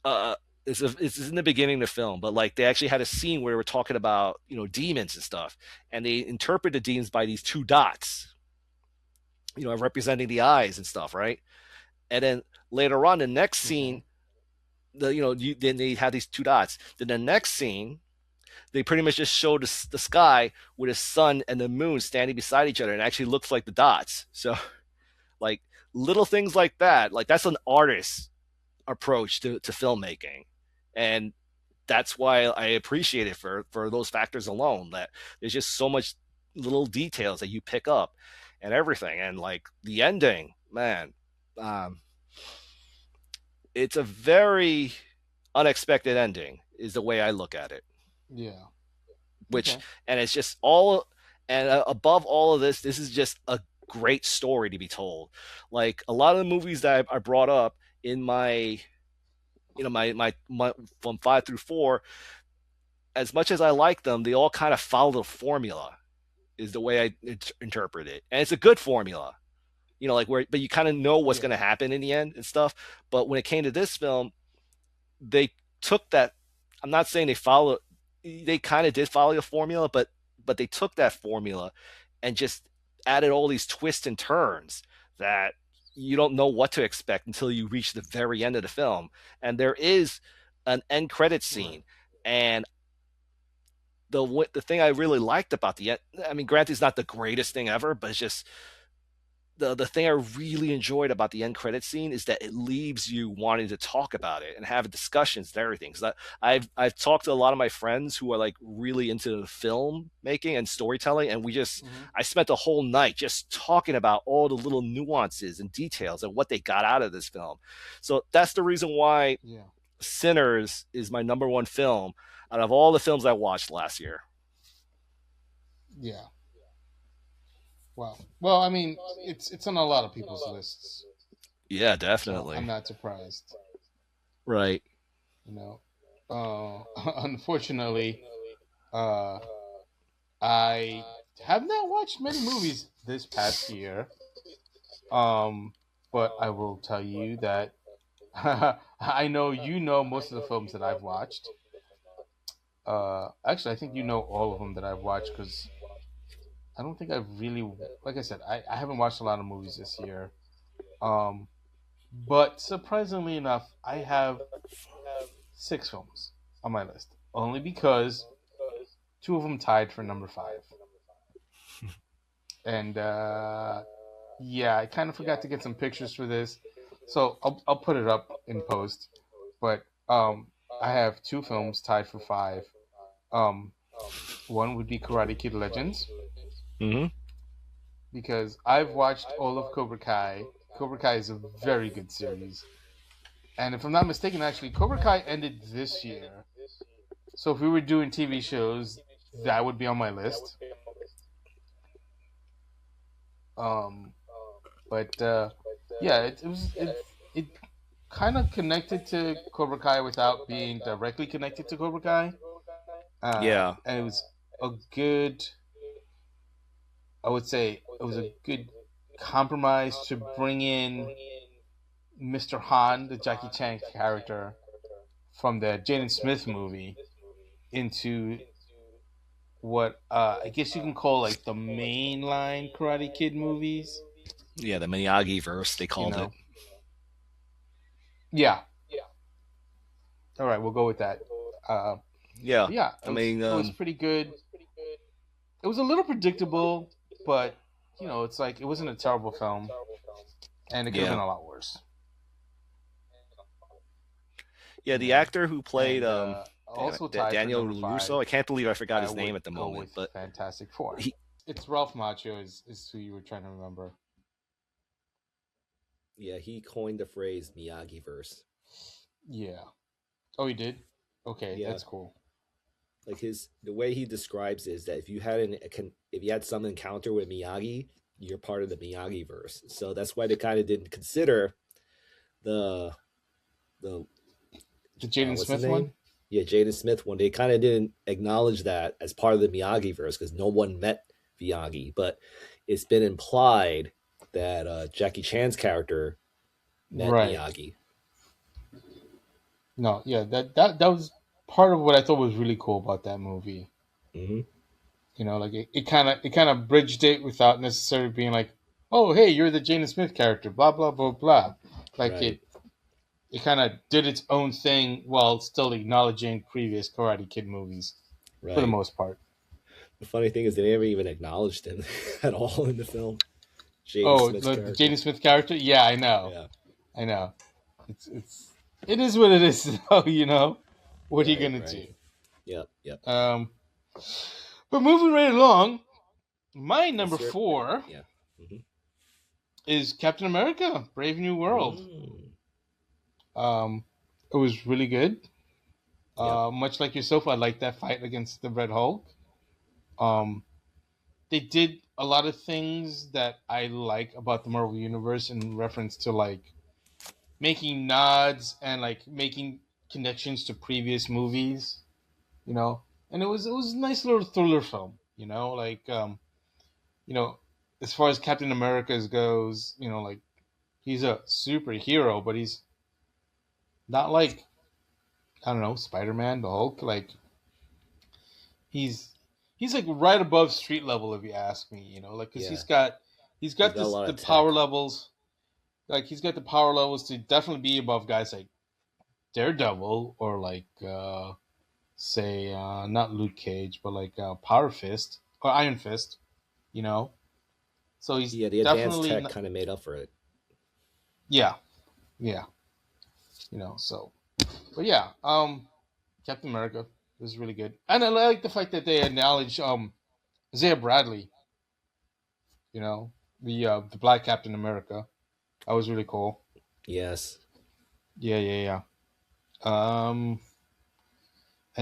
uh it's in the beginning of the film, but like they actually had a scene where we're talking about demons and stuff, and they interpret the demons by these two dots, representing the eyes and stuff, right? And then later on, the next Okay. scene, then they had these two dots. Then the next scene, they pretty much just showed the sky with the sun and the moon standing beside each other, and it actually looks like the dots. So, like little things like that, like that's an artist's approach to filmmaking, and that's why I appreciate it for those factors alone. That there's just so much little details that you pick up and everything, and like the ending, man, um, it's a very unexpected ending, is the way I look at it. Yeah. Which Okay. and it's just all and above all of this is just a great story to be told. Like a lot of the movies that I brought up in my my from 5 through 4, as much as I like them, they all kind of follow the formula, is the way I interpret it, and it's a good formula. Like where, but you kind of know what's Yeah. going to happen in the end and stuff. But when it came to this film, they took that. I'm not saying they kind of did follow a formula, but they took that formula and just added all these twists and turns that you don't know what to expect until you reach the very end of the film. And there is an end credit Right. scene, and the thing I really liked about the end, I mean, granted, it's not the greatest thing ever, but it's just the thing I really enjoyed about the end credit scene is that it leaves you wanting to talk about it and have discussions and everything. Because I've talked to a lot of my friends who are like really into film making and storytelling, and Hmm. I spent the whole night just talking about all the little nuances and details and what they got out of this film. So that's the reason why Yeah. Sinners is my number one film out of all the films I watched last year. Yeah. Wow. Well, I mean, it's on a lot of people's lists, Yeah, so I'm definitely. not surprised. Right. You know, unfortunately, uh, I have not watched many movies this past year. Um, but I will tell you that I know you know most of the films that I've watched. Actually, I think you know all of them that I've watched because I don't think I've really, like I said, I haven't watched a lot of movies this year. Um, but surprisingly enough, I have 6 films on my list, only because two of them tied for number five. And yeah, I kind of forgot to get some pictures for this, so I'll put it up in post. But I have 2 films tied for five. Um, One would be Karate Kid Legends, Mm-hmm. because I've watched all of Cobra Kai. Cobra Kai is a very good series. And if I'm not mistaken, actually, Cobra Kai ended this year. So if we were doing TV shows, that would be on my list. But yeah, it kind of connected to Cobra Kai without being directly connected to Cobra Kai. Yeah. And it was a good, I would say, it was a good compromise to bring in Mr. Han, the Jackie Chan character from the Jaden Smith movie, into what I guess you can call like the mainline Karate Kid movies. Yeah, the Miyagi verse, they You called it. know, yeah. All right, we'll go with that. Yeah. Yeah, I mean, it was pretty good. It was a little predictable, but it's like it wasn't a terrible film, and it could have Yeah. been a lot worse. yeah, the actor who played And, also tied Daniel for number 5, LaRusso, I can't believe I forgot his I name would at the go moment, with but Fantastic Four. he- It's Ralph Macchio is who you were trying to remember. yeah, he coined the phrase Miyagi verse. Yeah. Oh, he did? Okay, Yeah. that's cool. Like the way he describes it is that if you had some encounter with Miyagi, you're part of the Miyagi verse. So that's why they kind of didn't consider the Jaden what's Smith his name? one? Yeah, Jaden Smith one. They kind of didn't acknowledge that as part of the Miyagi verse because no one met Miyagi, but it's been implied that Jackie Chan's character met Right. Miyagi. No, yeah, that was part of what I thought was really cool about that movie. Mm-hmm. Like it kind of bridged it without necessarily being like, oh, hey, you're the Jaden Smith character, blah blah blah blah. Like Right. it kind of did its own thing while still acknowledging previous Karate Kid movies Right. for the most part. The funny thing is they never even acknowledged him at all in the film. The Jaden Smith character? Yeah, I know. Yeah. I know. It is what it is, though, What are you Right, gonna right. do? Yep. But moving right along, my number Yes, sir. 4 Yeah. Mhm. is Captain America: Brave New World. It was really good. Much like yourself, I liked that fight against the Red Hulk. They did a lot of things that I like about the Marvel Universe in reference to like making nods and like making connections to previous movies, and it was a nice little thriller film, like as far as Captain America goes, like he's a superhero, but he's not like, I don't know, Spider-Man, the Hulk. Like he's like right above street level, if you ask me, like because Yeah. he's got a lot the of power tech. levels. Like he's got the power levels to definitely be above guys like Daredevil or like say not Luke Cage, but like Power Fist or Iron Fist, So he's Yeah, the advanced definitely tech kind of made up for it. yeah. So, but yeah, Captain America was really good, and I like the fact that they acknowledge Isaiah Bradley, the Black Captain America. That was really cool. Yes. Yeah. And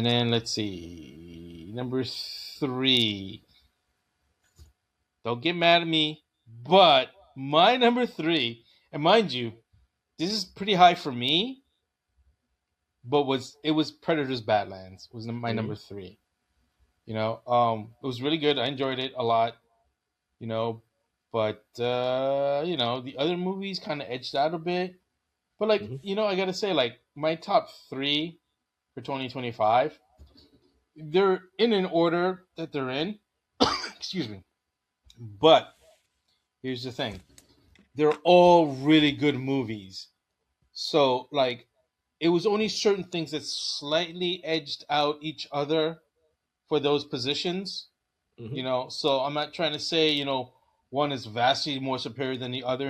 then let's see, number 3. Don't get mad at me, but my number 3, and mind you, this is pretty high for me, but it was Predator's Badlands was my number 3. It was really good. I enjoyed it a lot. But the other movies kind of edged out a bit. But like I gotta say, like my top 3 for 2025, they're in an order that they're in. Excuse me. But here's the thing. They're all really good movies. So like it was only certain things that slightly edged out each other for those positions. So I'm not trying to say, one is vastly more superior than the other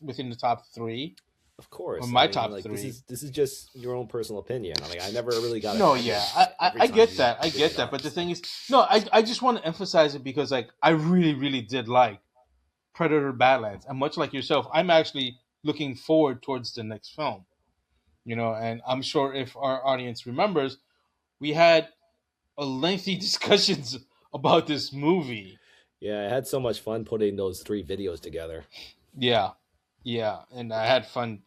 within the top 3. Of course. my I mean, top like three. this is just your own personal opinion. Like I never really got No, offended yeah, every I time get you that. I bring get it that. up. But the thing is, no, I just want to emphasize it because like I really, really did like Predator Badlands, and much like yourself, I'm actually looking forward towards the next film. And I'm sure if our audience remembers, we had a lengthy discussions about this movie. Yeah, I had so much fun putting those 3 videos together. Yeah, yeah, and I had fun,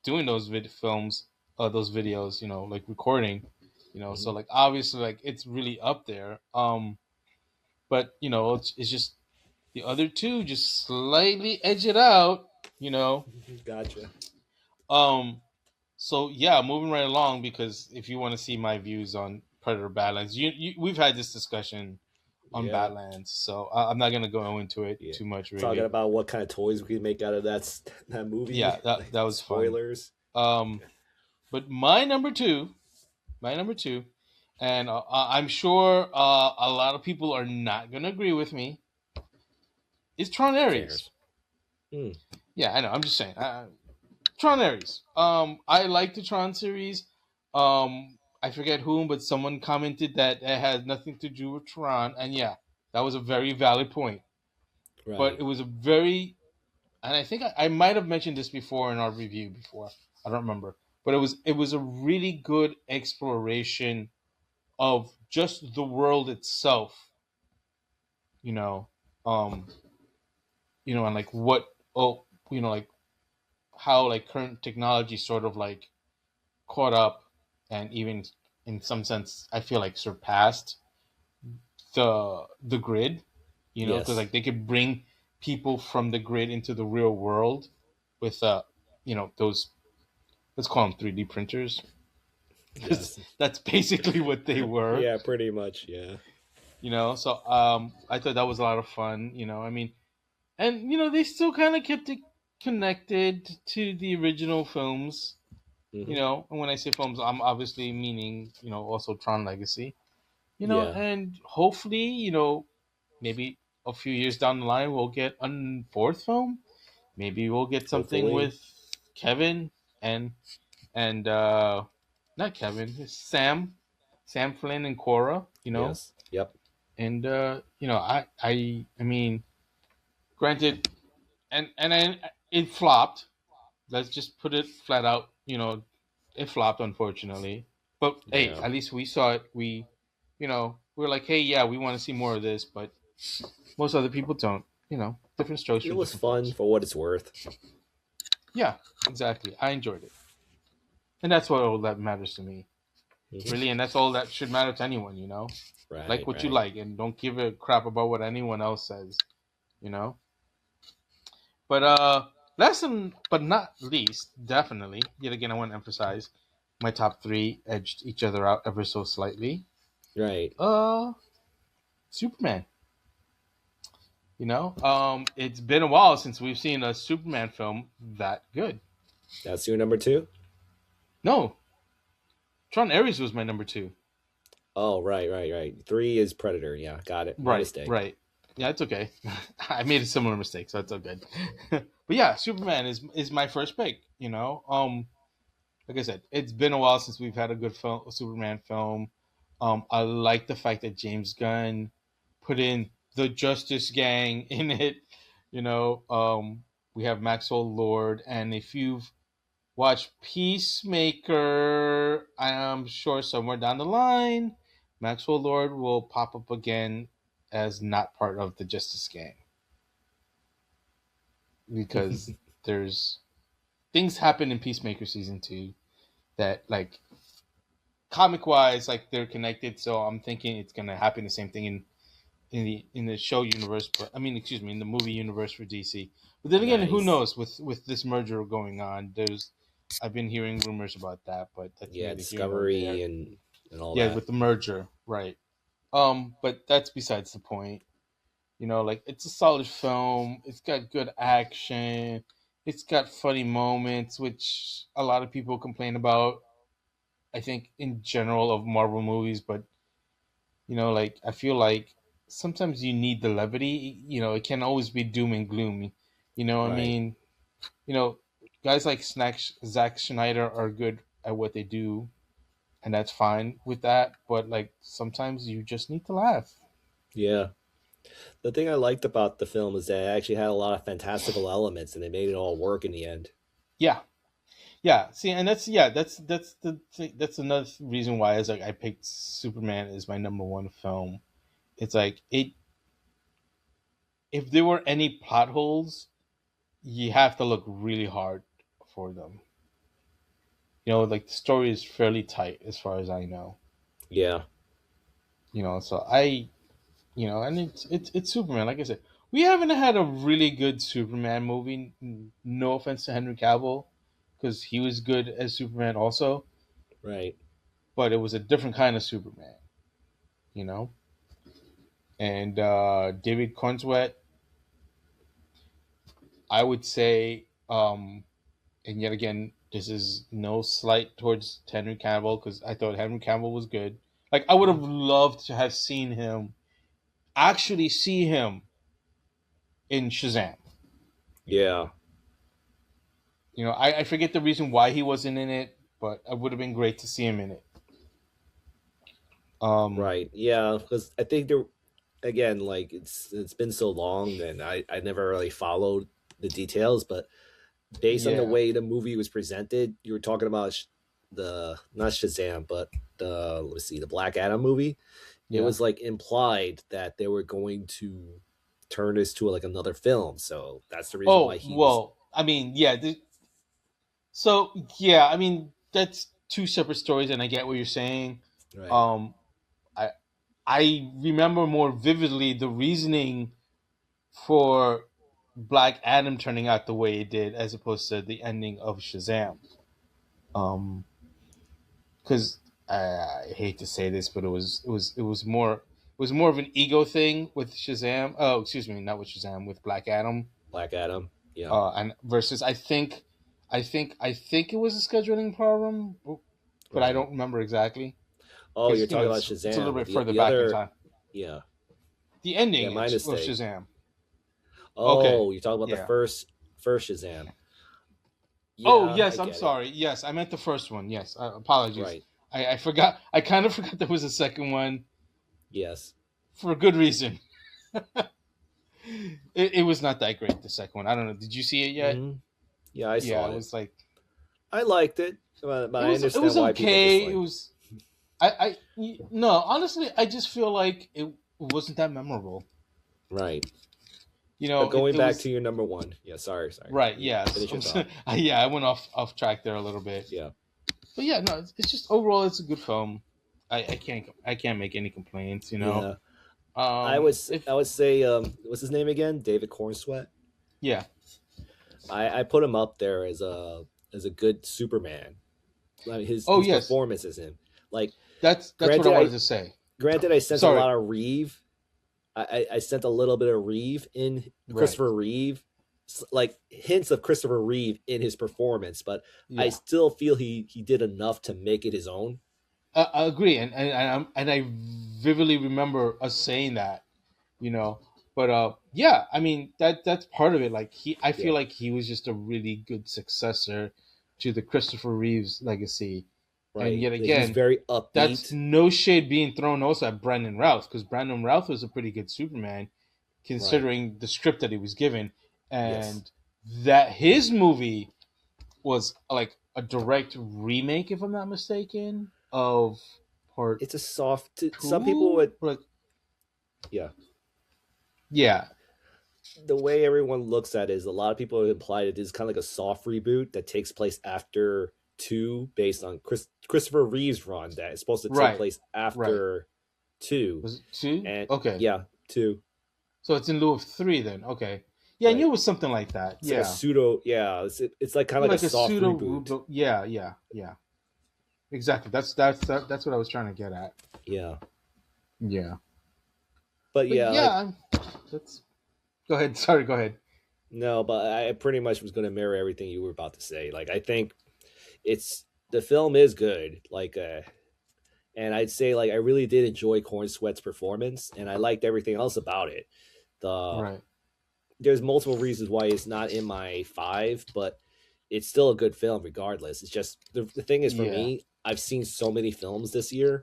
doing those films, those videos, like recording, so Hmm. like obviously like it's really up there. But it's just the other two just slightly edge it out, you know. Gotcha. Um, so yeah, moving right along because if you want to see my views on Predator Badlands, we've had this discussion on Yeah, Badlands, so I'm not gonna go into it yeah. too much, Talking really. about what kind of toys we can make out of that movie. Yeah, that Like that was fun. spoilers. Um, but my number two, and I'm sure a lot of people are not gonna agree with me, is Tron Who Ares. cares? Hmm. Yeah, I know. I'm just saying. Tron Ares. I like the Tron series. I forget whom, but someone commented that it has nothing to do with Tron, and yeah, that was a very valid point. But Right. it was a very, and I think I might have mentioned this before in our review before. I don't remember, but it was a really good exploration of just the world itself. You know, um, and like what, like how like current technology sort of like caught up and even in some sense I feel like surpassed the grid, because Yes. like they could bring people from the grid into the real world with those, let's call them 3D printers, because Yes. that's basically what they were. Yeah, pretty much. Yeah. So I thought that was a lot of fun. I mean, and they still kind of kept it connected to the original films. Hmm. And when I say films, I'm obviously meaning, also Tron Legacy. Yeah. And hopefully, maybe a few years down the line, we'll get a fourth film. Maybe we'll get something Hopefully. with Kevin and not Kevin, it's Sam Flynn and Cora. Yes. Yep. And I mean, granted, and then it flopped. Let's just put it flat out. It flopped, unfortunately. But hey, Yeah. at least we saw it. We were like, hey, yeah, we want to see more of this, but most other people don't. Different strokes It for was different fun folks. for what it's worth. Yeah, exactly. I enjoyed it, and that's what all that matters to me, Hmm. really, and that's all that should matter to anyone. Like Right. what you Right. like, and don't give a crap about what anyone else says. You know. But last and but not least, definitely, yet again, I want to emphasize my top three edged each other out ever so slightly. Right. Uh, Superman. It's been a while since we've seen a Superman film that good. That's your number 2. No, Tron Ares was my number two. Oh, right. Right. Right. 3 is Predator. Yeah. Got it. My Right, mistake. right. Yeah, it's okay. I made a similar mistake, so it's all good. But yeah, Superman is my first pick. Like I said, it's been a while since we've had a good film, a Superman film. I like the fact that James Gunn put in the Justice Gang in it. We have Maxwell Lord, and if you've watched Peacemaker, I am sure somewhere down the line, Maxwell Lord will pop up again as not part of the Justice Gang because there's things happen in Peacemaker season 2 that like comic wise, like they're connected. So I'm thinking it's gonna happen the same thing in the show universe. But I mean, excuse me, in the movie universe for DC. But then again, who Nice. knows with this merger going on? I've been hearing rumors about that, but that's Yeah. neither here nor there. Discovery and all Yeah, that. with the merger, right? But that's besides the point. Like it's a solid film. It's got good action. It's got funny moments, which a lot of people complain about. I think in general of Marvel movies, but like I feel like sometimes you need the levity. It can't always be doom and gloom. I Right. mean, you know, guys like Zack Schneider are good at what they do, and that's fine with that. But like sometimes you just need to laugh. Yeah. The thing I liked about the film is that it actually had a lot of fantastical elements, and they made it all work in the end. Yeah, yeah. See, and that's another reason why is like I picked Superman as my number one film. It's like it. If there were any plot holes, you have to look really hard for them. Like the story is fairly tight as far as I know. Yeah. So and it's Superman. Like I said, we haven't had a really good Superman movie. No offense to Henry Cavill, because he was good as Superman also, Right. but it was a different kind of Superman. You know, and David Cornswet, I would say, and yet again, this is no slight towards Henry Cavill because I thought Henry Cavill was good. Like I would have loved to have seen him, actually see him in Shazam. Yeah. I forget the reason why he wasn't in it, but it would have been great to see him in it. Right. Yeah. Because I think there, again, like it's been so long, and I never really followed the details, but based on the Yeah. way the movie was presented, you were talking about the not Shazam, but the Black Adam movie. It Yeah. was like implied that they were going to turn this to like another film, so that's the reason why Oh he was well, I mean, yeah. So yeah, I mean that's two separate stories, and I get what you're saying. right. Um, I I remember more vividly the reasoning for Black Adam turning out the way it did, as opposed to the ending of Shazam. Because I hate to say this, but it was more of an ego thing with Shazam. Oh, excuse me, not with Shazam, with Black Adam. Black Adam. Yeah. And versus I think it was a scheduling problem, but I Right. don't remember exactly Oh, because you're talking about it's a little Shazam, but bit further the back in other, time. yeah, The yeah, ending my of mistake. Shazam. Okay, Oh, you're talking about the yeah. first Shazam. Oh Yeah, I yes, I'm get it. sorry. Yes, I meant the first one. Yes, apologies. Right. I forgot. I kind of forgot there was a second one Yes. for a good reason. It was not that great. The second one. I don't know. Did you see it yet? Hmm. Yeah, I Yeah, saw it it. was like I liked it, but it I was. It understand was why people okay. It disliked it. was. No. Honestly, I just feel like it wasn't that memorable. Right. But It, going it back was to your number one. Yeah, sorry. right. You Yes. finish your thought. Yeah, I went off track there a little bit. Yeah. But yeah, no. It's just overall, it's a good film. I can't make any complaints. Yeah. If I would say what's his name again? David Cornsweet. yeah. I put him up there as a good Superman. Like Oh his yes, performance is him. Like that's what I granted wanted I to say. granted I sent a Sorry. lot of Reeve. I sent a little bit of Reeve in Right. Christopher Reeve, like hints of Christopher Reeve in his performance, but I Yeah. still feel he did enough to make it his own. I agree, and I vividly remember us saying that, you know. But yeah, I mean that's part of it. Like I feel Yeah, like he was just a really good successor to the Christopher Reeves legacy, and right. yet He's again, very that's upbeat. no shade being thrown also at Brandon Routh because Brandon Routh was a pretty good Superman, Right. considering the script that he was given, Yes. and that his movie was like a direct remake, if I'm not mistaken, of part It's a soft. Some people two. would. Like, Yeah. yeah, The way everyone looks at it is a lot of people have implied it is kind of like a soft reboot that takes place after two, based on Christopher Reeve's run that is supposed to take right, place right. after two, Was it two? and Okay, yeah, two. so it's in lieu of three then. Okay, yeah, I knew Right. it was something like that. It's like a Yeah, pseudo. Yeah, it's like kind of like a like a soft pseudo. reboot. Yeah, yeah, yeah. Exactly. That's what I was trying to get at. Yeah, Yeah, but but yeah, yeah, like that's. Go ahead. Sorry. Go ahead. no, but I pretty much was going to mirror everything you were about to say. Like I think it's the film is good. Like and I'd say like I really did enjoy Cornsweat's performance, and I liked everything else about it. The Right. There's multiple reasons why it's not in my five, but it's still a good film regardless. It's just the thing is for Yeah. me, I've seen so many films this year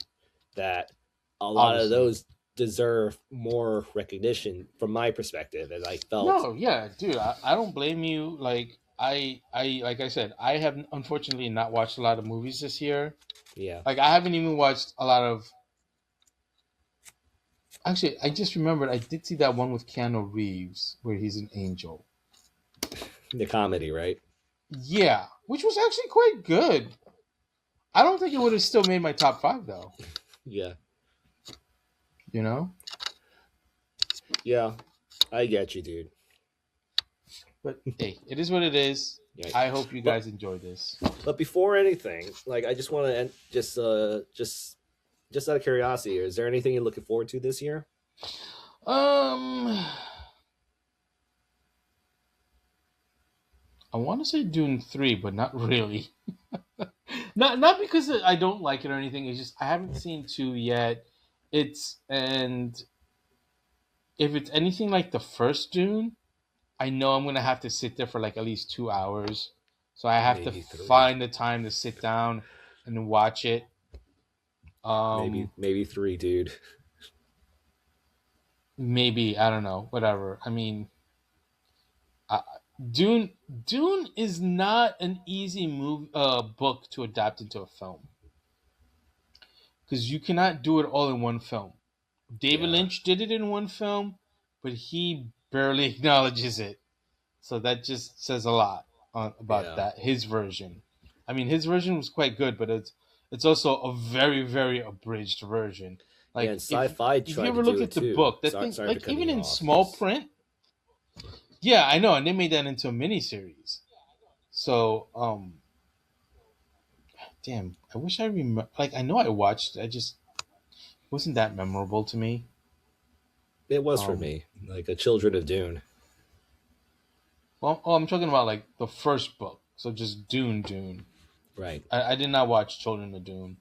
that a lot of Obviously. those deserve more recognition from my perspective, and I felt No, yeah, dude, I don't blame you. Like like I said, I have unfortunately not watched a lot of movies this year. yeah. Like I haven't even watched a lot of. Actually, I just remembered I did see that one with Keanu Reeves where he's an angel. The comedy, right? Yeah, which was actually quite good. I don't think it would have still made my top 5 though. Yeah. You know. Yeah. I get you, dude. But hey, it is what it is. Yeah. I hope you guys enjoy this. But before anything, like I just want to end just out of curiosity, is there anything you're looking forward to this year? I want to say Dune 3, but not really. not because I don't like it or anything. It's just I haven't seen 2 yet. And if it's anything like the first Dune, I know I'm gonna have to sit there for like at least 2 hours. So I have Maybe to 3. find the time to sit down and watch it. Maybe 3, dude. Maybe, I don't know, whatever. I mean, Dune is not an easy book to adapt into a film because you cannot do it all in one film. David Lynch did it in one film, but he barely acknowledges it. So that just says a lot about that, his version. I mean, his version was quite good, but it's also a very, very abridged version. Like, and sci-fi if you ever look at the book, that thing, sorry like even in small print. Yeah, I know, and they made that into a miniseries. So, damn, I wish I remember. Like, I know I watched it, I just wasn't that memorable to me. It was for me, like a Children of Dune. Well, I'm talking about like the first book, so just Dune. Right. I did not watch Children of Dune.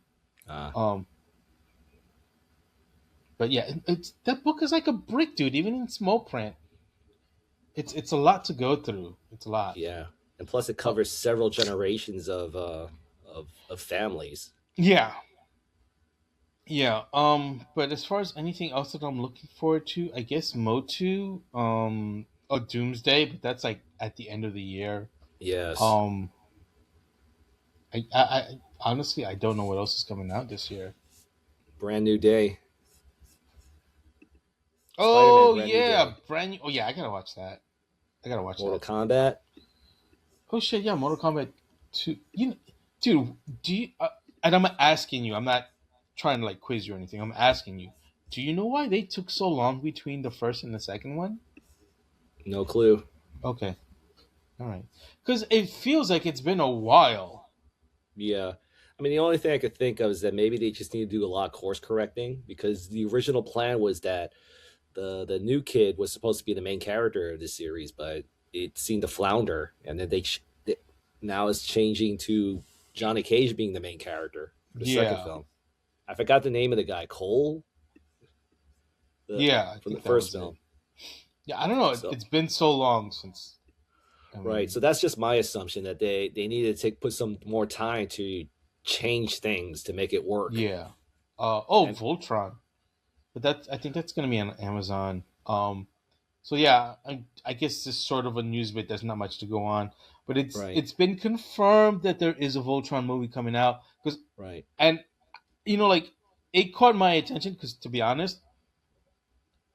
But yeah, it's that book is like a brick, dude. Even in small print, it's a lot to go through. It's a lot. Yeah, and plus it covers several generations of families. Yeah. Yeah. But as far as anything else that I'm looking forward to, I guess Motu, Doomsday, but that's like at the end of the year. Yes. I honestly I don't know what else is coming out this year. Brand New Day. Oh yeah, brand new. Oh yeah, I gotta watch that. Mortal Kombat. Oh shit, yeah, Mortal Kombat 2. Dude, do you? And I'm asking you. I'm not trying to like quiz you or anything. I'm asking you. Do you know why they took so long between the first and the second one? No clue. Okay, all right. Because it feels like it's been a while. Yeah. I mean, the only thing I could think of is that maybe they just need to do a lot of course correcting, because the original plan was that the new kid was supposed to be the main character of this series, but it seemed to flounder, and then now it's changing to Johnny Cage being the main character for the second film. I forgot the name of the guy, Cole. From the first film. Yeah, I don't know. It's been so long since. Right, so that's just my assumption that they needed to put some more time to change things to make it work. Yeah. Voltron. But I think that's going to be on Amazon. So yeah, I guess this is sort of a news bit. There's not much to go on, but it's been confirmed that there is a Voltron movie coming out. And like it caught my attention because, to be honest,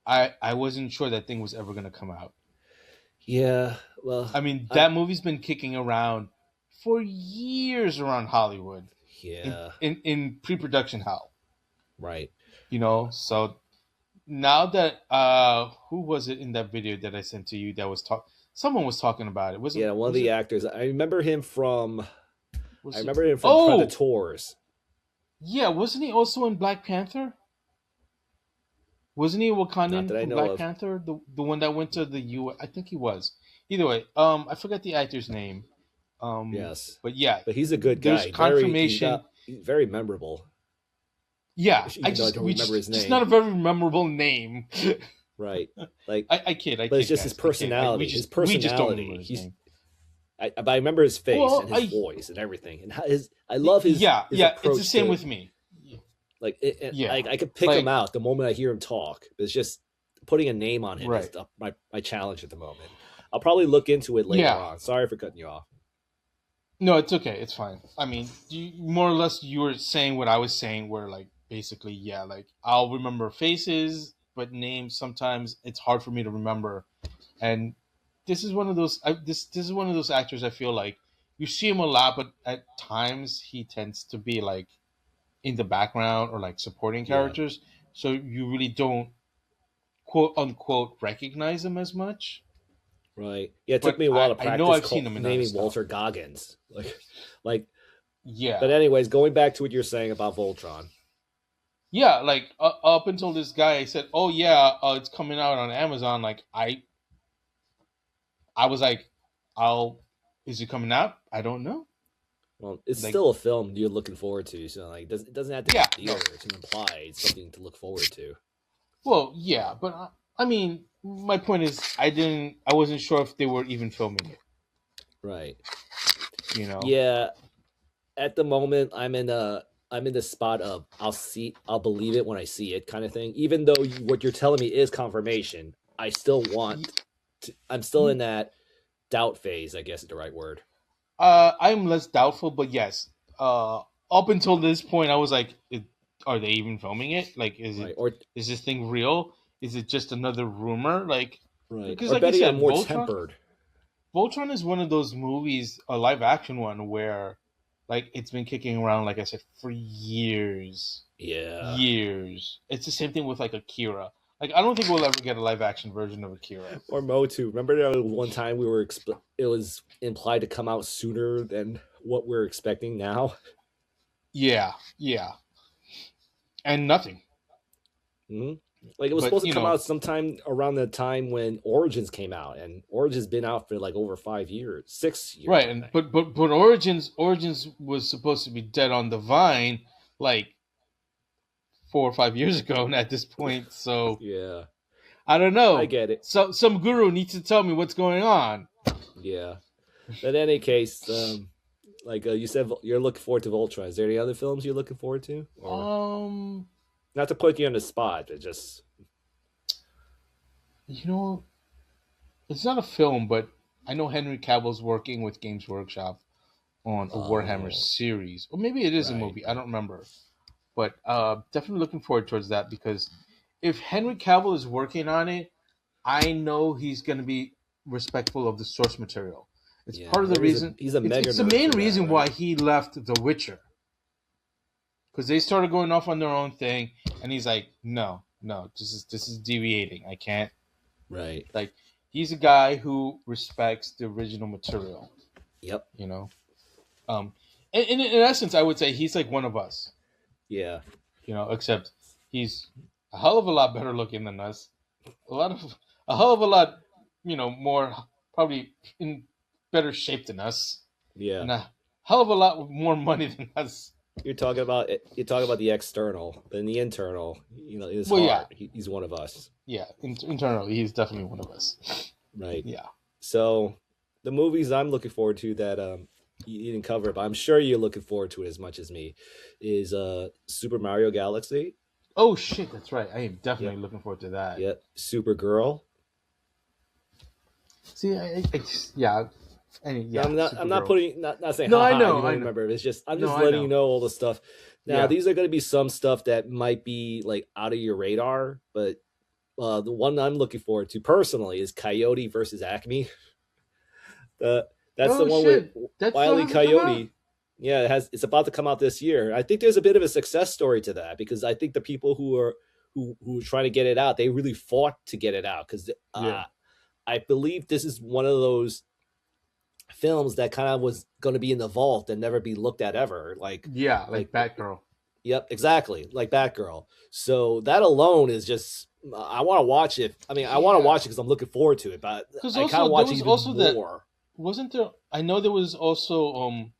I wasn't sure that thing was ever going to come out. Yeah, well, I mean that movie's been kicking around for years around Hollywood. Yeah, in pre-production hell. Right. So now that who was it in that video that I sent to you that was someone was talking about it. One of the actors. I remember him from Predators. Yeah, wasn't he also in Black Panther? Wasn't he Wakandan from Black Panther? The one that went to the U.S. I think he was. Either way, I forgot the actor's name. Yes. But yeah. But he's a good guy. There's confirmation. Very memorable. Yeah. I don't remember his name. It's not a very memorable name. Right. Like I kid. But it's just his personality. His personality. But I remember his face Well, and his voice and everything, and I love his yeah, his yeah. approach. It's the same to, with me. like, Yeah, I could pick him out the moment I hear him talk. It's just putting a name on him is my challenge at the moment. I'll probably look into it later on. Sorry for cutting you off. No, it's okay. It's fine. I mean, more or less, you were saying what I was saying. Where like basically, yeah, like I'll remember faces, but names sometimes it's hard for me to remember. And this is one of those. This is one of those actors. I feel like you see him a lot, but at times he tends to be like in the background or like supporting characters. So you really don't quote unquote recognize him as much. Right. Yeah, it took But me a while to I know I've practice seen him in other naming stuff. Walter Goggins. Like. Yeah. But anyways, going back to what you're saying about Voltron. Yeah, like up until this guy said, "Oh yeah, it's coming out on Amazon." Like I was like, is it coming out? I don't know. Well, it's Like, still a film you're looking forward to, so like it doesn't have to be theater to imply it's something to look forward to. Well, yeah, but I mean, my point is, I wasn't sure if they were even filming it. Right. You know. Yeah. At the moment, I'm in the spot of I'll believe it when I see it kind of thing. Even though what you're telling me is confirmation, I still want. I'm still in that doubt phase. I guess is the right word. I'm less doubtful, but yes. Up until this point, I was like, are they even filming it? Like, is this thing real? Is it just another rumor? Like, because like I said, I'm more tempered. Voltron is one of those movies, a live action one, where like it's been kicking around, like I said, for years. Yeah. Years. It's the same thing with like Akira. Like, I don't think we'll ever get a live action version of Akira. Or Motu. Remember that one time it was implied to come out sooner than what we're expecting now? Yeah, yeah. And nothing. Mm-hmm. Like, it was supposed to come out sometime around the time when Origins came out, and Origins been out for like over 6 years. Right, and but Origins was supposed to be dead on the vine like 4 or 5 years ago at this point. So yeah, I don't know. I get it. So some guru needs to tell me what's going on. Yeah, but in any case, like you said, you're looking forward to Voltron. Is there any other films you're looking forward to? Or... Not to put you on the spot, but just... It's not a film, but I know Henry Cavill's working with Games Workshop on a Warhammer series. Or maybe it is a movie. I don't remember. But definitely looking forward towards that, because if Henry Cavill is working on it, I know he's going to be respectful of the source material. It's part of the reason. He's a mega it's the main reason why he left The Witcher. Because they started going off on their own thing, and he's like, no, this is deviating. I can't. Right. Like, he's a guy who respects the original material. Yep. In essence, I would say he's like one of us. Yeah. Except he's a hell of a lot better looking than us. A hell of a lot, more, probably in better shape than us. Yeah. And a hell of a lot more money than us. You're talking about the external, but in the internal, his heart. Yeah. He's one of us. Yeah, internally, he's definitely one of us. Right. Yeah. So, the movies I'm looking forward to that you didn't cover, but I'm sure you're looking forward to it as much as me, is Super Mario Galaxy. Oh shit, that's right. I am definitely looking forward to that. Yep. Supergirl. See, yeah. I'm not saying. No, I know. You don't remember. It's just I'm just letting you know all the stuff. Now these are going to be some stuff that might be like out of your radar, but the one I'm looking forward to personally is Coyote versus Acme. That's the one with Wile E. Coyote. Yeah, it's about to come out this year. I think there's a bit of a success story to that, because I think the people who are trying to get it out, they really fought to get it out, because I believe this is one of those films that kind of was going to be in the vault and never be looked at ever. Like Batgirl. Yep, exactly, like Batgirl. So that alone is just, I want to watch it. I mean, I want to watch it because I'm looking forward to it, but I kind of watch it even more. Wasn't there? I know there was also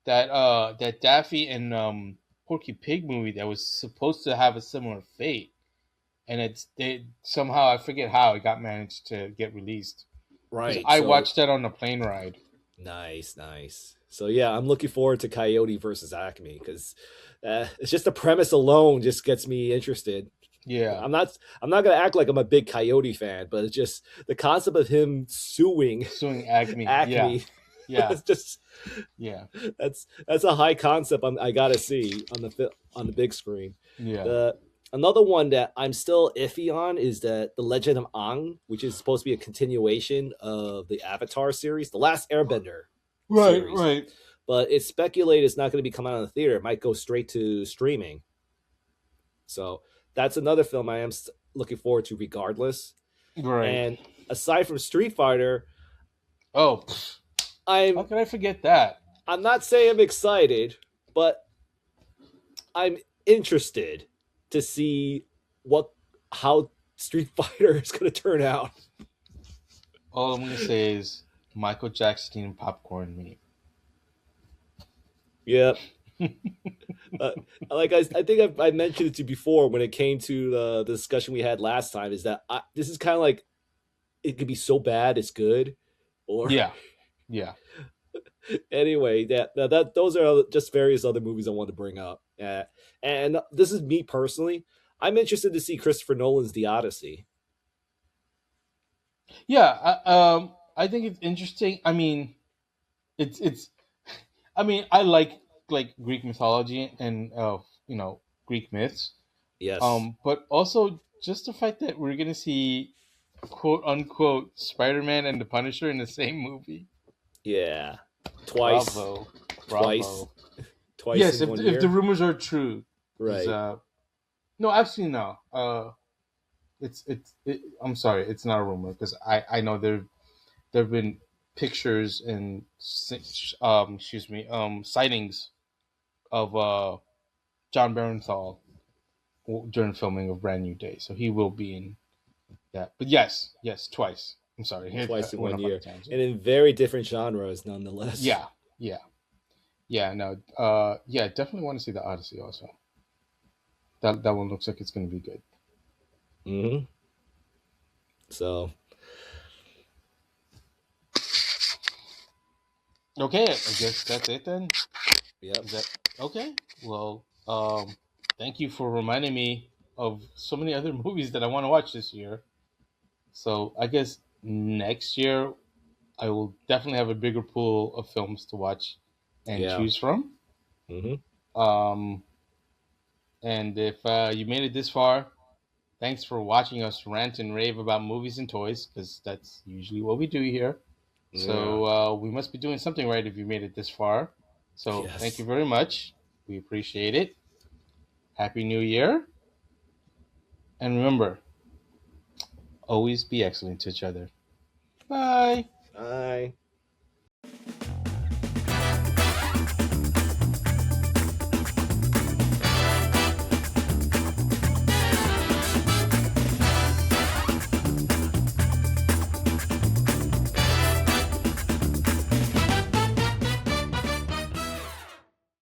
that Daffy and Porky Pig movie that was supposed to have a similar fate, and they somehow, I forget how, it got managed to get released. Right. I watched that on the plane ride. Nice. So yeah, I'm looking forward to Coyote versus Acme because it's just the premise alone just gets me interested. Yeah, I'm not gonna act like I'm a big Coyote fan, but it's just the concept of him suing suing Acme. Yeah, Acme. yeah, It's just yeah, that's a high concept I gotta see on the big screen. yeah. The Another one that I'm still iffy on is that the Legend of Aang, which is supposed to be a continuation of the Avatar series, the Last Airbender Right, series. right, But it's speculated it's not going to be coming out in the theater. It might go straight to streaming. So that's another film I am looking forward to, regardless. right. And aside from Street Fighter, Oh, how I'm can I forget that? I'm not saying I'm excited, but I'm interested to see how Street Fighter is going to turn out. All I'm gonna say is Michael Jackson eating popcorn meat. Yep. Like I think I mentioned it to you before when it came to the discussion we had last time. Is that this is kind of like it could be so bad it's good, or Yeah, yeah. anyway. That those are just various other movies I want to bring up. And this is me personally. I'm interested to see Christopher Nolan's The Odyssey. Yeah, I think it's interesting. I mean, it's. I mean, I like Greek mythology and Greek myths. Yes. But also just the fact that we're gonna see quote unquote Spider-Man and the Punisher in the same movie. Yeah. Twice. Bravo, Twice. bravo. Twice Yes, in one if the year. rumors are true, 'cause, Right. no, actually no. I'm sorry, it's not a rumor because I know there've been pictures and sightings of John Barenthal during filming of Brand New Day, so he will be in that. But yes, twice. I'm sorry, Twice I in went one off on a year. tangent. And in very different genres nonetheless. Yeah, yeah, yeah. No, yeah, definitely want to see the Odyssey also. That one looks like it's going to be good. Hmm. So Okay, I guess that's it then. yep. Is that okay? Well, thank you for reminding me of so many other movies that I want to watch this year. So I guess next year I will definitely have a bigger pool of films to watch and Yeah. choose from. Hmm. Um, and if you made it this far, thanks for watching us rant and rave about movies and toys, because that's usually what we do here. Yeah. So we must be doing something right if you made it this far. So thank you Yes. very much. We appreciate it. Happy New Year. And remember, always be excellent to each other. Bye. Bye.